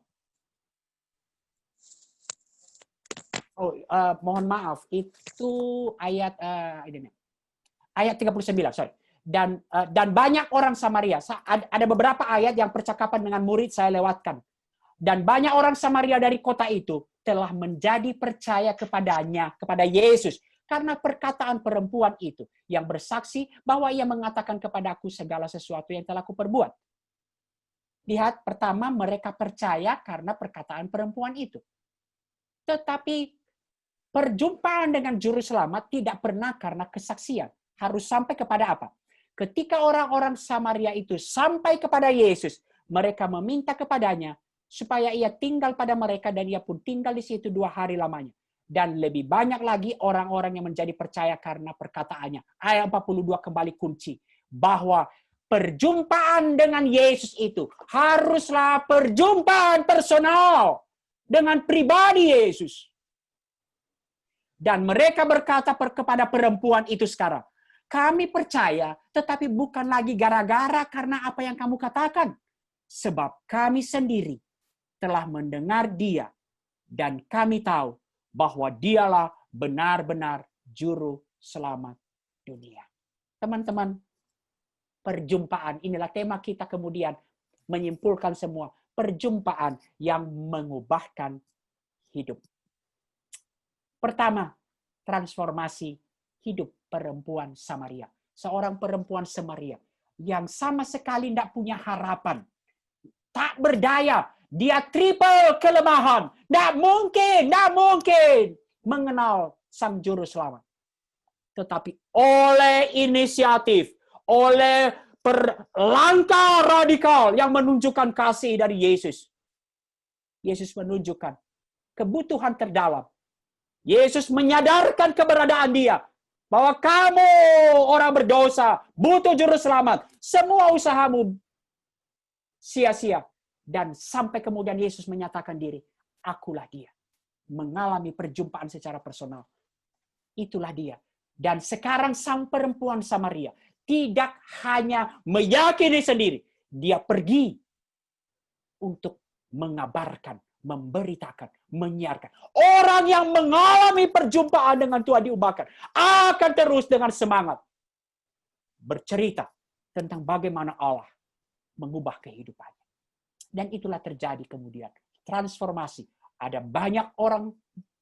Mohon maaf, itu ayat ayat 39, sorry. Dan banyak orang Samaria. Ada beberapa ayat yang percakapan dengan murid saya lewatkan. Dan banyak orang Samaria dari kota itu telah menjadi percaya kepadanya, kepada Yesus. Karena perkataan perempuan itu yang bersaksi bahwa ia mengatakan kepadaku segala sesuatu yang telah kuperbuat. Lihat, pertama mereka percaya karena perkataan perempuan itu. Tetapi perjumpaan dengan juru selamat tidak pernah karena kesaksian. Harus sampai kepada apa? Ketika orang-orang Samaria itu sampai kepada Yesus, mereka meminta kepadanya supaya ia tinggal pada mereka dan ia pun tinggal di situ 2 hari lamanya. Dan lebih banyak lagi orang-orang yang menjadi percaya karena perkataannya. Ayat 42 kembali kunci. Bahwa perjumpaan dengan Yesus itu haruslah perjumpaan personal dengan pribadi Yesus. Dan mereka berkata kepada perempuan itu sekarang, kami percaya, tetapi bukan lagi gara-gara karena apa yang kamu katakan. Sebab kami sendiri telah mendengar dia, dan kami tahu bahwa dialah benar-benar juru selamat dunia. Teman-teman, perjumpaan, inilah tema kita kemudian menyimpulkan semua. Perjumpaan yang mengubahkan hidup. Pertama, transformasi hidup perempuan Samaria. Seorang perempuan Samaria yang sama sekali tidak punya harapan. Tak berdaya. Dia triple kelemahan. Tidak mungkin mengenal Sang Juru Selamat. Tetapi oleh inisiatif, oleh langkah radikal yang menunjukkan kasih dari Yesus. Yesus menunjukkan kebutuhan terdalam. Yesus menyadarkan keberadaan dia. Bahwa kamu orang berdosa, butuh juru selamat. Semua usahamu sia-sia. Dan sampai kemudian Yesus menyatakan diri, akulah dia. Mengalami perjumpaan secara personal. Itulah dia. Dan sekarang sang perempuan Samaria tidak hanya meyakini sendiri. Dia pergi untuk mengabarkan, memberitakan, menyiarkan. Orang yang mengalami perjumpaan dengan Tuhan diubahkan akan terus dengan semangat bercerita tentang bagaimana Allah mengubah kehidupannya. Dan itulah terjadi kemudian. Transformasi. Ada banyak orang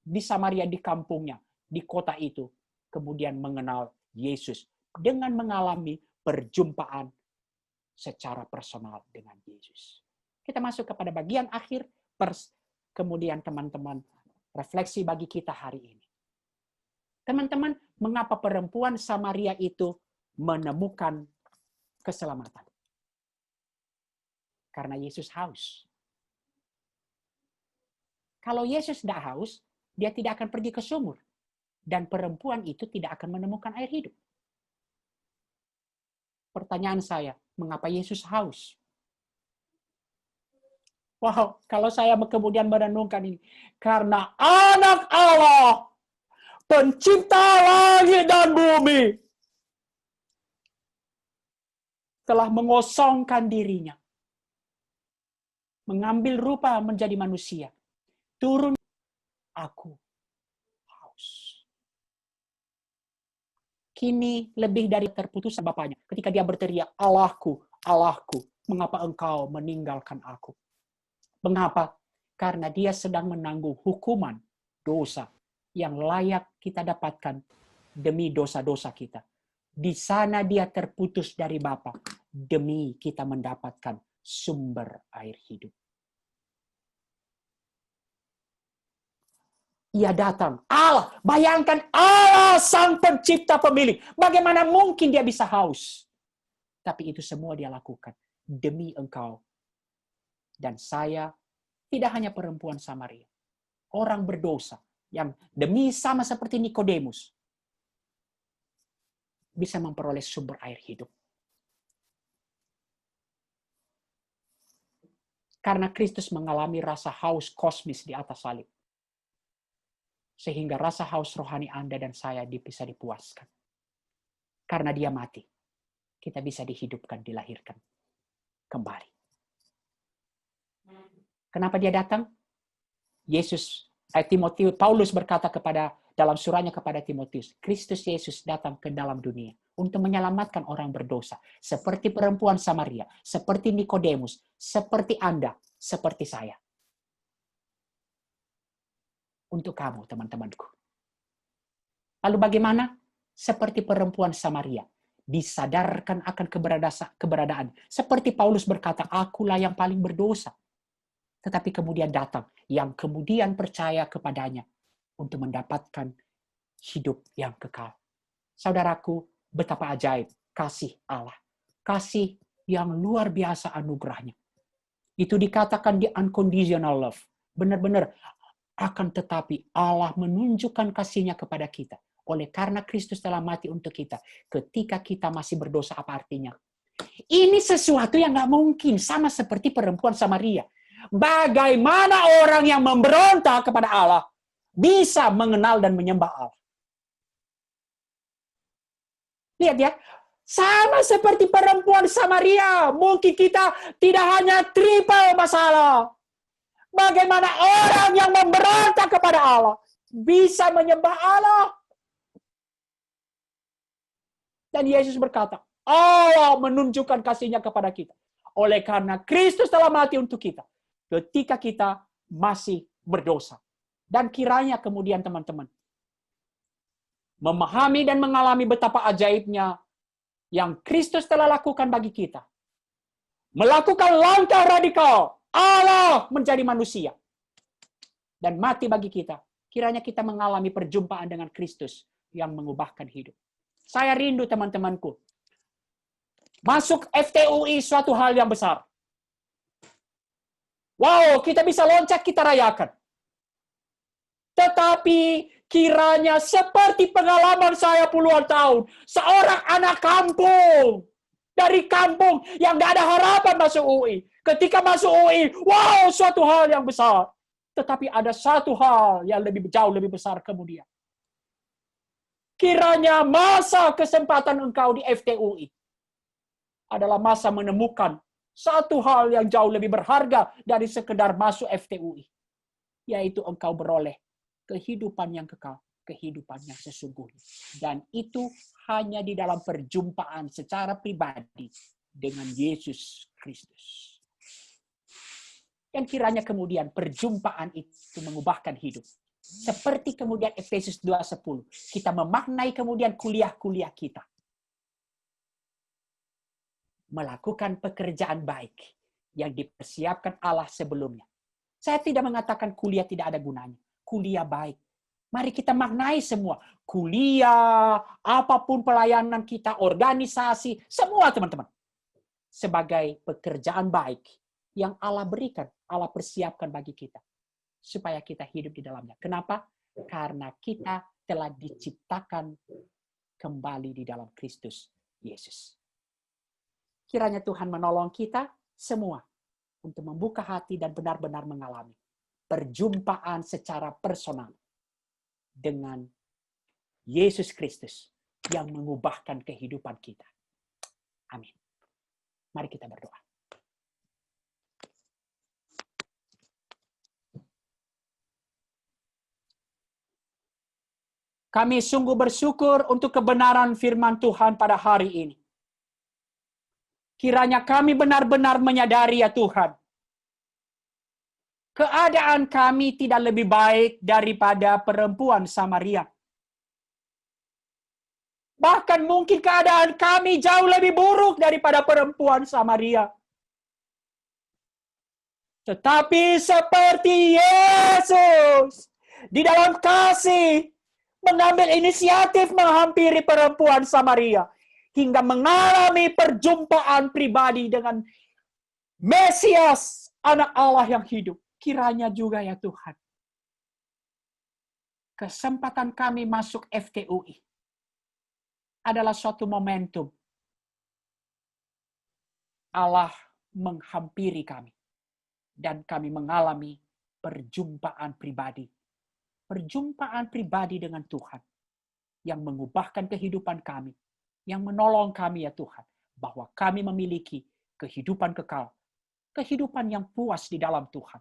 di Samaria, di kampungnya, di kota itu, kemudian mengenal Yesus dengan mengalami perjumpaan secara personal dengan Yesus. Kita masuk kepada bagian akhir, kemudian teman-teman, refleksi bagi kita hari ini. Teman-teman, mengapa perempuan Samaria itu menemukan keselamatan? Karena Yesus haus. Kalau Yesus tidak haus, dia tidak akan pergi ke sumur. Dan perempuan itu tidak akan menemukan air hidup. Pertanyaan saya, mengapa Yesus haus? Wow, kalau saya kemudian merenungkan ini. Karena Anak Allah, pencipta langit dan bumi, telah mengosongkan dirinya. Mengambil rupa menjadi manusia. Turun, aku haus. Kini lebih dari terputus bapaknya. Ketika dia berteriak, Allahku, Allahku, mengapa engkau meninggalkan aku? Mengapa? Karena dia sedang menanggung hukuman dosa yang layak kita dapatkan demi dosa-dosa kita. Di sana dia terputus dari Bapa demi kita mendapatkan sumber air hidup. Ia datang. Allah, bayangkan Allah sang pencipta pemilik. Bagaimana mungkin dia bisa haus? Tapi itu semua dia lakukan demi engkau. Dan saya, tidak hanya perempuan Samaria. Orang berdosa yang demi sama seperti Nikodemus bisa memperoleh sumber air hidup. Karena Kristus mengalami rasa haus kosmis di atas salib. Sehingga rasa haus rohani Anda dan saya bisa dipuaskan. Karena dia mati, kita bisa dihidupkan, dilahirkan kembali. Kenapa dia datang? Paulus berkata dalam surahnya kepada Timotius, Kristus Yesus datang ke dalam dunia untuk menyelamatkan orang berdosa, seperti perempuan Samaria, seperti Nikodemus, seperti Anda, seperti saya. untuk kamu, teman-temanku. Lalu bagaimana? Seperti perempuan Samaria, disadarkan akan keberadaan. Seperti Paulus berkata, akulah yang paling berdosa. Tetapi kemudian datang yang kemudian percaya kepadanya untuk mendapatkan hidup yang kekal. Saudaraku, betapa ajaib kasih Allah. Kasih yang luar biasa anugerahnya. Itu dikatakan di unconditional love. Benar-benar akan tetapi Allah menunjukkan kasih-Nya kepada kita. Oleh karena Kristus telah mati untuk kita. Ketika kita masih berdosa, apa artinya? Ini sesuatu yang nggak mungkin. Sama seperti perempuan Samaria. Bagaimana orang yang memberontak kepada Allah bisa mengenal dan menyembah Allah? Lihat ya. Sama seperti perempuan Samaria. Mungkin kita tidak hanya triple masalah. Bagaimana orang yang memberontak kepada Allah bisa menyembah Allah? Dan Yesus berkata, Allah menunjukkan kasih-Nya kepada kita. Oleh karena Kristus telah mati untuk kita. Ketika kita masih berdosa. Dan kiranya kemudian teman-teman memahami dan mengalami betapa ajaibnya yang Kristus telah lakukan bagi kita. Melakukan langkah radikal. Allah menjadi manusia. Dan mati bagi kita. Kiranya kita mengalami perjumpaan dengan Kristus yang mengubahkan hidup. Saya rindu teman-temanku. Masuk FTUI suatu hal yang besar. Wow, kita bisa loncat, kita rayakan. Tetapi kiranya seperti pengalaman saya puluhan tahun. Seorang anak kampung. Dari kampung yang gak ada harapan masuk UI. Ketika masuk UI, wow, suatu hal yang besar. Tetapi ada satu hal yang jauh lebih besar kemudian. Kiranya masa kesempatan engkau di FTUI adalah masa menemukan satu hal yang jauh lebih berharga dari sekedar masuk FTUI. Yaitu engkau beroleh kehidupan yang kekal, kehidupan yang sesungguhnya. Dan itu hanya di dalam perjumpaan secara pribadi dengan Yesus Kristus. Dan kiranya kemudian perjumpaan itu mengubahkan hidup. Seperti kemudian Efesus 2:10. Kita memaknai kemudian kuliah-kuliah kita. Melakukan pekerjaan baik yang dipersiapkan Allah sebelumnya. Saya tidak mengatakan kuliah tidak ada gunanya. Kuliah baik. Mari kita maknai semua. Kuliah, apapun pelayanan kita, organisasi, semua teman-teman. Sebagai pekerjaan baik yang Allah berikan, Allah persiapkan bagi kita. Supaya kita hidup di dalamnya. Kenapa? Karena kita telah diciptakan kembali di dalam Kristus Yesus. Kiranya Tuhan menolong kita semua untuk membuka hati dan benar-benar mengalami perjumpaan secara personal dengan Yesus Kristus yang mengubahkan kehidupan kita. Amin. Mari kita berdoa. Kami sungguh bersyukur untuk kebenaran firman Tuhan pada hari ini. Kiranya kami benar-benar menyadari ya Tuhan, keadaan kami tidak lebih baik daripada perempuan Samaria. Bahkan mungkin keadaan kami jauh lebih buruk daripada perempuan Samaria. Tetapi seperti Yesus, di dalam kasih, mengambil inisiatif menghampiri perempuan Samaria. Hingga mengalami perjumpaan pribadi dengan Mesias, anak Allah yang hidup. Kiranya juga ya Tuhan. Kesempatan kami masuk FTUI adalah suatu momentum. Allah menghampiri kami. Dan kami mengalami perjumpaan pribadi. Perjumpaan pribadi dengan Tuhan. Yang mengubahkan kehidupan kami. Yang menolong kami ya Tuhan. Bahwa kami memiliki kehidupan kekal. Kehidupan yang puas di dalam Tuhan.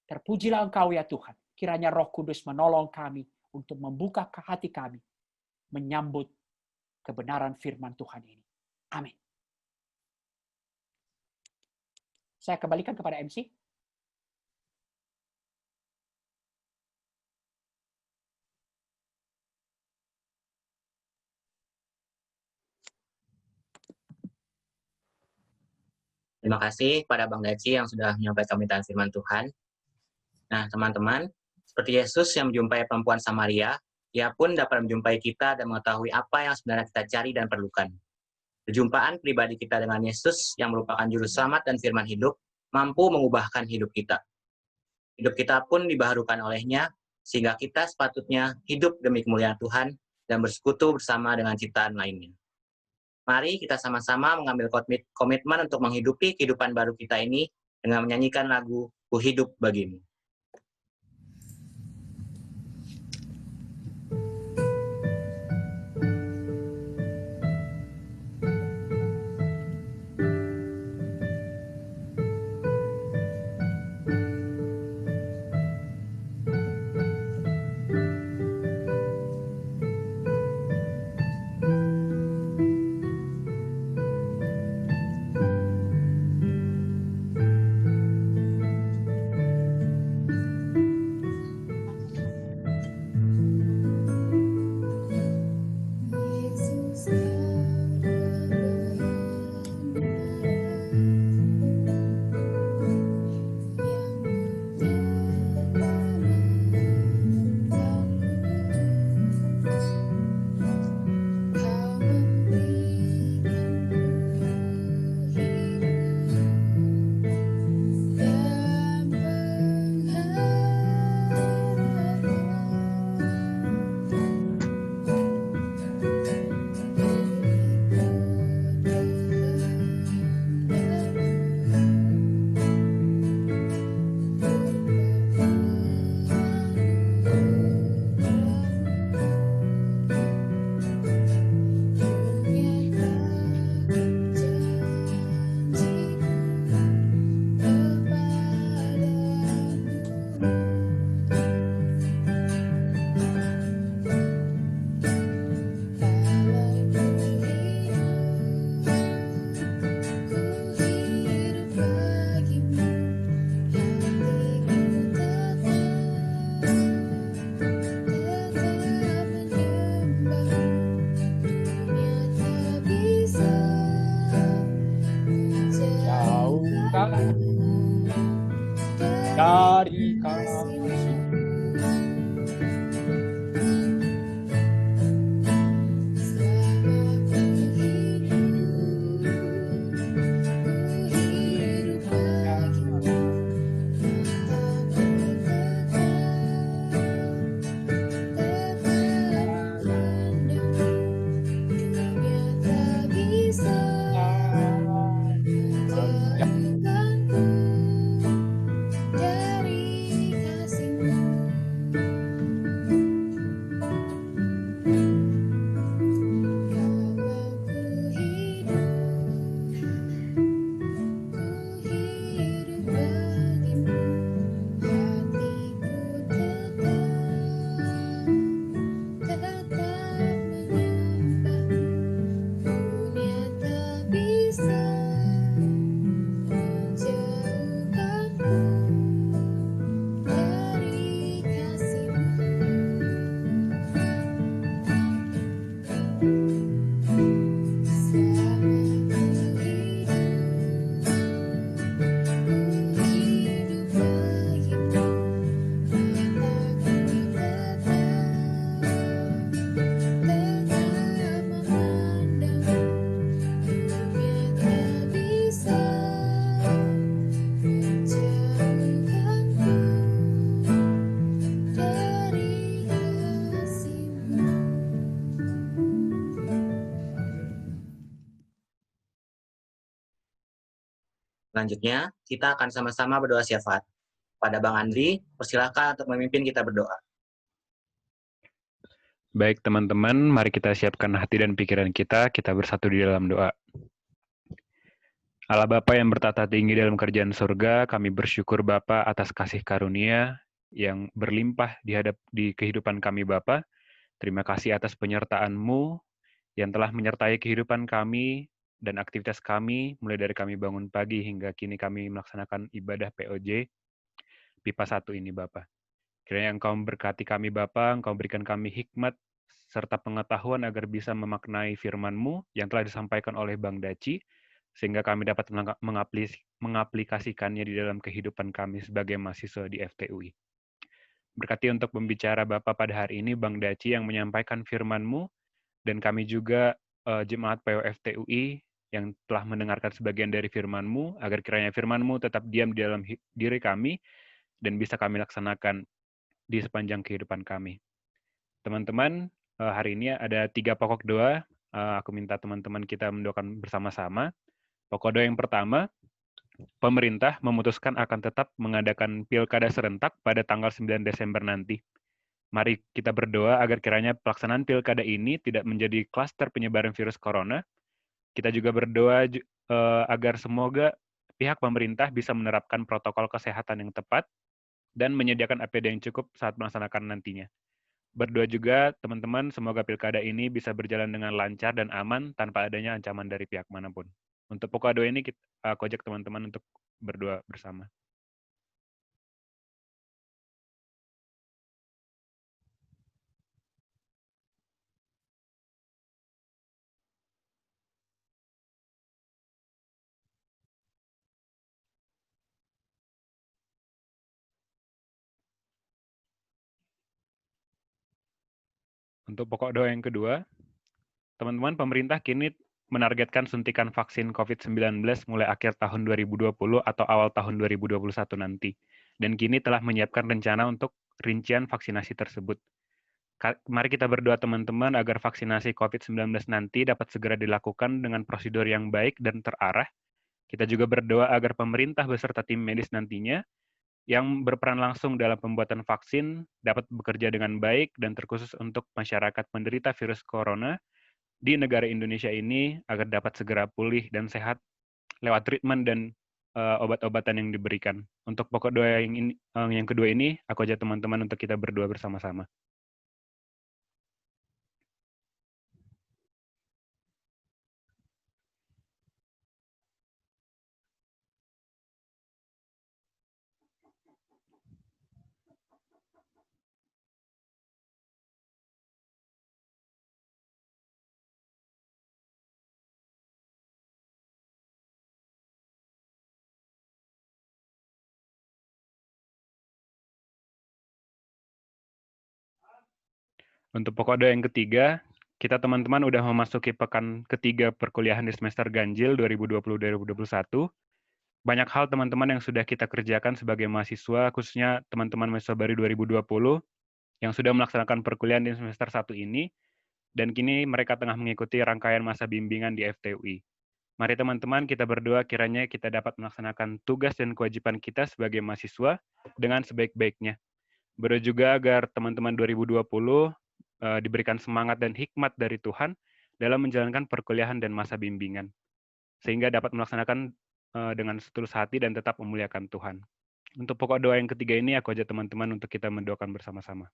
Terpujilah Engkau ya Tuhan. Kiranya Roh Kudus menolong kami untuk membuka hati kami. Menyambut kebenaran firman Tuhan ini. Amin. Saya kembalikan kepada MC. Terima kasih pada Bang Daci yang sudah menyampaikan pemberitaan firman Tuhan. Nah, teman-teman, seperti Yesus yang menjumpai perempuan Samaria, Ia pun dapat menjumpai kita dan mengetahui apa yang sebenarnya kita cari dan perlukan. Perjumpaan pribadi kita dengan Yesus yang merupakan juru selamat dan firman hidup mampu mengubahkan hidup kita. Hidup kita pun dibaharukan olehnya, sehingga kita sepatutnya hidup demi kemuliaan Tuhan dan bersekutu bersama dengan ciptaan lainnya. Mari kita sama-sama mengambil komitmen untuk menghidupi kehidupan baru kita ini dengan menyanyikan lagu Ku Hidup Bagimu. Dari kasih Selanjutnya, kita akan sama-sama berdoa syafaat. Pada Bang Andri, persilakan untuk memimpin kita berdoa. Baik teman-teman, mari kita siapkan hati dan pikiran kita bersatu di dalam doa. Allah Bapa yang bertata tinggi dalam kerajaan surga, kami bersyukur Bapa atas kasih karunia yang berlimpah di kehidupan kami Bapa. Terima kasih atas penyertaan-Mu yang telah menyertai kehidupan kami dan aktivitas kami, mulai dari kami bangun pagi hingga kini kami melaksanakan ibadah POJ Pipa 1 ini Bapa. Kiranya Engkau memberkati kami Bapa, Engkau berikan kami hikmat serta pengetahuan agar bisa memaknai firman-Mu yang telah disampaikan oleh Bang Daci, sehingga kami dapat mengaplikasikannya di dalam kehidupan kami sebagai mahasiswa di FTUI. Berkati untuk pembicara Bapak pada hari ini, Bang Daci yang menyampaikan firman-Mu, dan kami juga Jemaat PO FTUI yang telah mendengarkan sebagian dari firman-Mu, agar kiranya firman-Mu tetap diam di dalam diri kami, dan bisa kami laksanakan di sepanjang kehidupan kami. Teman-teman, hari ini ada 3 pokok doa. Aku minta teman-teman kita mendoakan bersama-sama. Pokok doa yang pertama, pemerintah memutuskan akan tetap mengadakan pilkada serentak pada tanggal 9 Desember nanti. Mari kita berdoa agar kiranya pelaksanaan pilkada ini tidak menjadi klaster penyebaran virus corona. Kita juga berdoa agar semoga pihak pemerintah bisa menerapkan protokol kesehatan yang tepat dan menyediakan APD yang cukup saat melaksanakan nantinya. Berdoa juga teman-teman semoga pilkada ini bisa berjalan dengan lancar dan aman tanpa adanya ancaman dari pihak manapun. Untuk pokok doa ini aku ajak teman-teman untuk berdoa bersama. Untuk pokok doa yang kedua, teman-teman pemerintah kini menargetkan suntikan vaksin COVID-19 mulai akhir tahun 2020 atau awal tahun 2021 nanti. Dan kini telah menyiapkan rencana untuk rincian vaksinasi tersebut. Mari kita berdoa teman-teman agar vaksinasi COVID-19 nanti dapat segera dilakukan dengan prosedur yang baik dan terarah. Kita juga berdoa agar pemerintah beserta tim medis nantinya yang berperan langsung dalam pembuatan vaksin dapat bekerja dengan baik dan terkhusus untuk masyarakat penderita virus corona di negara Indonesia ini agar dapat segera pulih dan sehat lewat treatment dan obat-obatan yang diberikan. Untuk pokok doa yang kedua ini, aku ajak teman-teman untuk kita berdoa bersama-sama. Untuk pokok doa yang ketiga, kita teman-teman udah memasuki pekan ketiga perkuliahan di semester ganjil 2020-2021. Banyak hal teman-teman yang sudah kita kerjakan sebagai mahasiswa, khususnya teman-teman mahasiswa baru 2020, yang sudah melaksanakan perkuliahan di semester 1 ini, dan kini mereka tengah mengikuti rangkaian masa bimbingan di FTUI. Mari teman-teman kita berdoa kiranya kita dapat melaksanakan tugas dan kewajiban kita sebagai mahasiswa dengan sebaik-baiknya. Berdoa juga agar teman-teman 2020 diberikan semangat dan hikmat dari Tuhan dalam menjalankan perkuliahan dan masa bimbingan, sehingga dapat melaksanakan dengan setulus hati dan tetap memuliakan Tuhan. Untuk pokok doa yang ketiga ini, aku ajak teman-teman untuk kita mendoakan bersama-sama.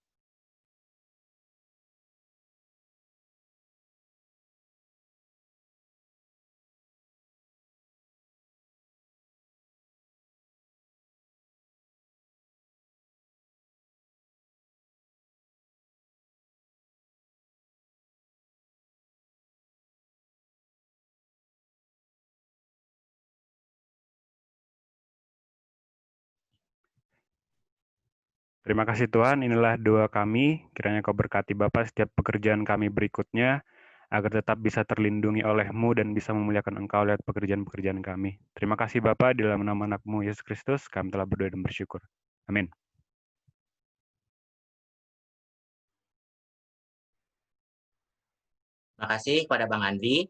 Terima kasih Tuhan, inilah doa kami. Kiranya Kau berkati Bapa setiap pekerjaan kami berikutnya, agar tetap bisa terlindungi oleh-Mu dan bisa memuliakan Engkau lewat pekerjaan-pekerjaan kami. Terima kasih Bapa, di dalam nama anak-Mu Yesus Kristus, kami telah berdoa dan bersyukur. Amin. Terima kasih kepada Bang Andri.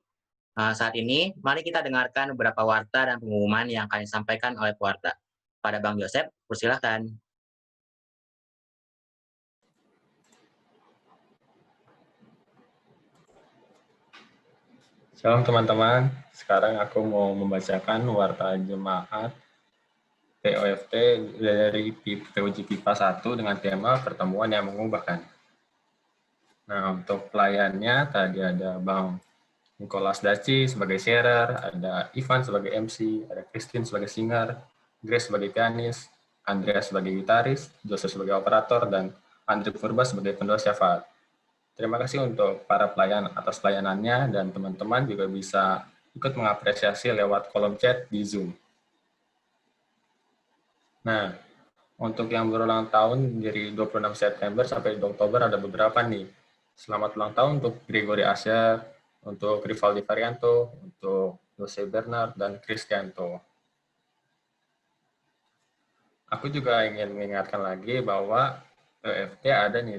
Saat ini, mari kita dengarkan beberapa warta dan pengumuman yang akan disampaikan oleh pewarta. Pada Bang Joseph, persilahkan. Shalom teman-teman, sekarang aku mau membacakan warta jemaat POFT dari PUJ PIPA 1 dengan tema pertemuan yang mengubahkan. Nah, untuk pelayannya tadi ada Bang Nicholas Daci sebagai sharer, ada Ivan sebagai MC, ada Christine sebagai singer, Grace sebagai pianis, Andreas sebagai gitaris, Joseph sebagai operator, dan Andri Purba sebagai pendoa syafaat. Terima kasih untuk para pelayan atas pelayanannya, dan teman-teman juga bisa ikut mengapresiasi lewat kolom chat di Zoom. Nah, untuk yang berulang tahun dari 26 September sampai 2 Oktober ada beberapa nih. Selamat ulang tahun untuk Gregory Asher, untuk Rivaldi Varianto, untuk Jose Bernard, dan Kristianto. Aku juga ingin mengingatkan lagi bahwa POFT ada nih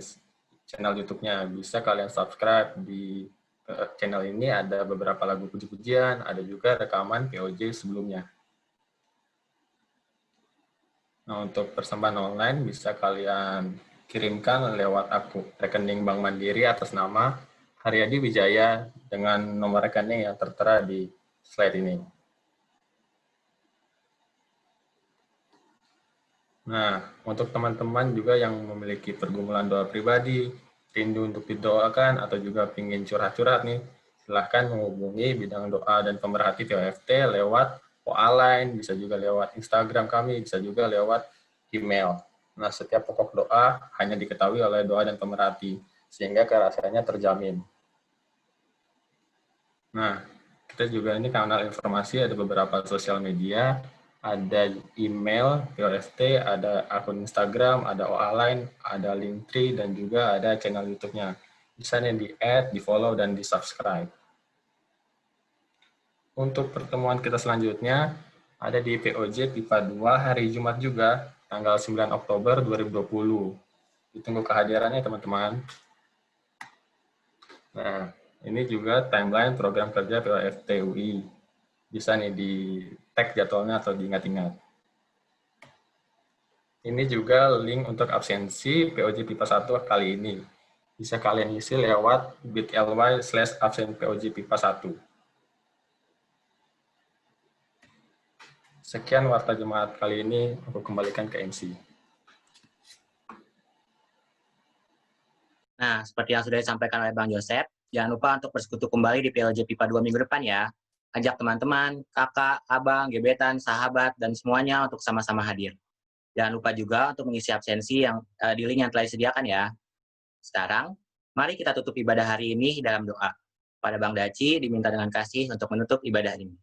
channel YouTube-nya. Bisa kalian subscribe di channel ini, ada beberapa lagu puji-pujian, ada juga rekaman POJ sebelumnya. Nah, untuk persembahan online bisa kalian kirimkan lewat rekening Bank Mandiri atas nama Haryadi Wijaya dengan nomor rekening yang tertera di slide ini. Nah, untuk teman-teman juga yang memiliki pergumulan doa pribadi, rindu untuk didoakan, atau juga ingin curhat-curhat nih, silahkan menghubungi bidang doa dan pemerhati POFT lewat OA Line, bisa juga lewat Instagram kami, bisa juga lewat email. Nah, setiap pokok doa hanya diketahui oleh doa dan pemerhati, sehingga kerahasiaannya terjamin. Nah, kita juga ini kanal informasi, ada beberapa sosial media, ada email POFT, ada akun Instagram, ada OA Line, ada Linktree, dan juga ada channel YouTube-nya. Bisa nih di-add, di-follow, dan di-subscribe. Untuk pertemuan kita selanjutnya, ada di POJ PIPA 2 hari Jumat juga, tanggal 9 Oktober 2020. Ditunggu kehadirannya, teman-teman. Nah, ini juga timeline program kerja POFT UI. Bisa nih di-tag jadwalnya atau diingat-ingat. Ini juga link untuk absensi POJ PIPA 1 kali ini. Bisa kalian isi lewat bit.ly/absen POJ PIPA 1. Sekian Warta Jemaat kali ini, aku kembalikan ke MC. Nah, seperti yang sudah disampaikan oleh Bang Joseph, jangan lupa untuk bersekutu kembali di PLJ PIPA 2 minggu depan ya. Ajak teman-teman, kakak, abang, gebetan, sahabat, dan semuanya untuk sama-sama hadir. Jangan lupa juga untuk mengisi absensi yang di link yang telah disediakan ya. Sekarang, mari kita tutup ibadah hari ini dalam doa. Pada Bang Daci diminta dengan kasih untuk menutup ibadah ini.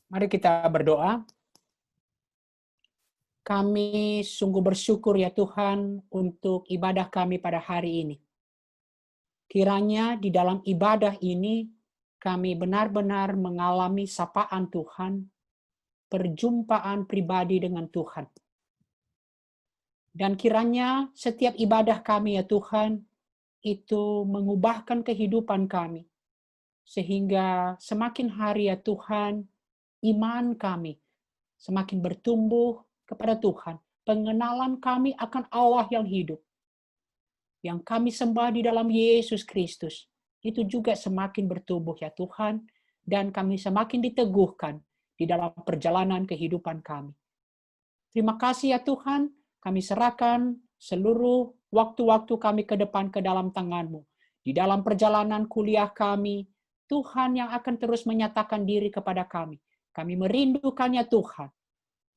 Mari kita berdoa. Kami sungguh bersyukur ya Tuhan untuk ibadah kami pada hari ini. Kiranya di dalam ibadah ini kami benar-benar mengalami sapaan Tuhan, perjumpaan pribadi dengan Tuhan. Dan kiranya setiap ibadah kami ya Tuhan, itu mengubahkan kehidupan kami. Sehingga semakin hari ya Tuhan, iman kami semakin bertumbuh kepada Tuhan. Pengenalan kami akan Allah yang hidup, yang kami sembah di dalam Yesus Kristus, itu juga semakin bertumbuh ya Tuhan, dan kami semakin diteguhkan di dalam perjalanan kehidupan kami. Terima kasih ya Tuhan, kami serahkan seluruh waktu-waktu kami ke depan ke dalam tangan-Mu. Di dalam perjalanan kuliah kami, Tuhan yang akan terus menyatakan diri kepada kami. Kami merindukannya Tuhan.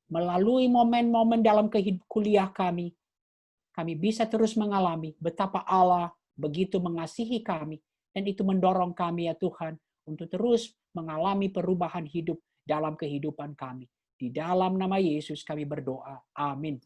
Melalui momen-momen dalam kuliah kami bisa terus mengalami betapa Allah begitu mengasihi kami, dan itu mendorong kami ya Tuhan untuk terus mengalami perubahan hidup dalam kehidupan kami. Di dalam nama Yesus kami berdoa. Amin.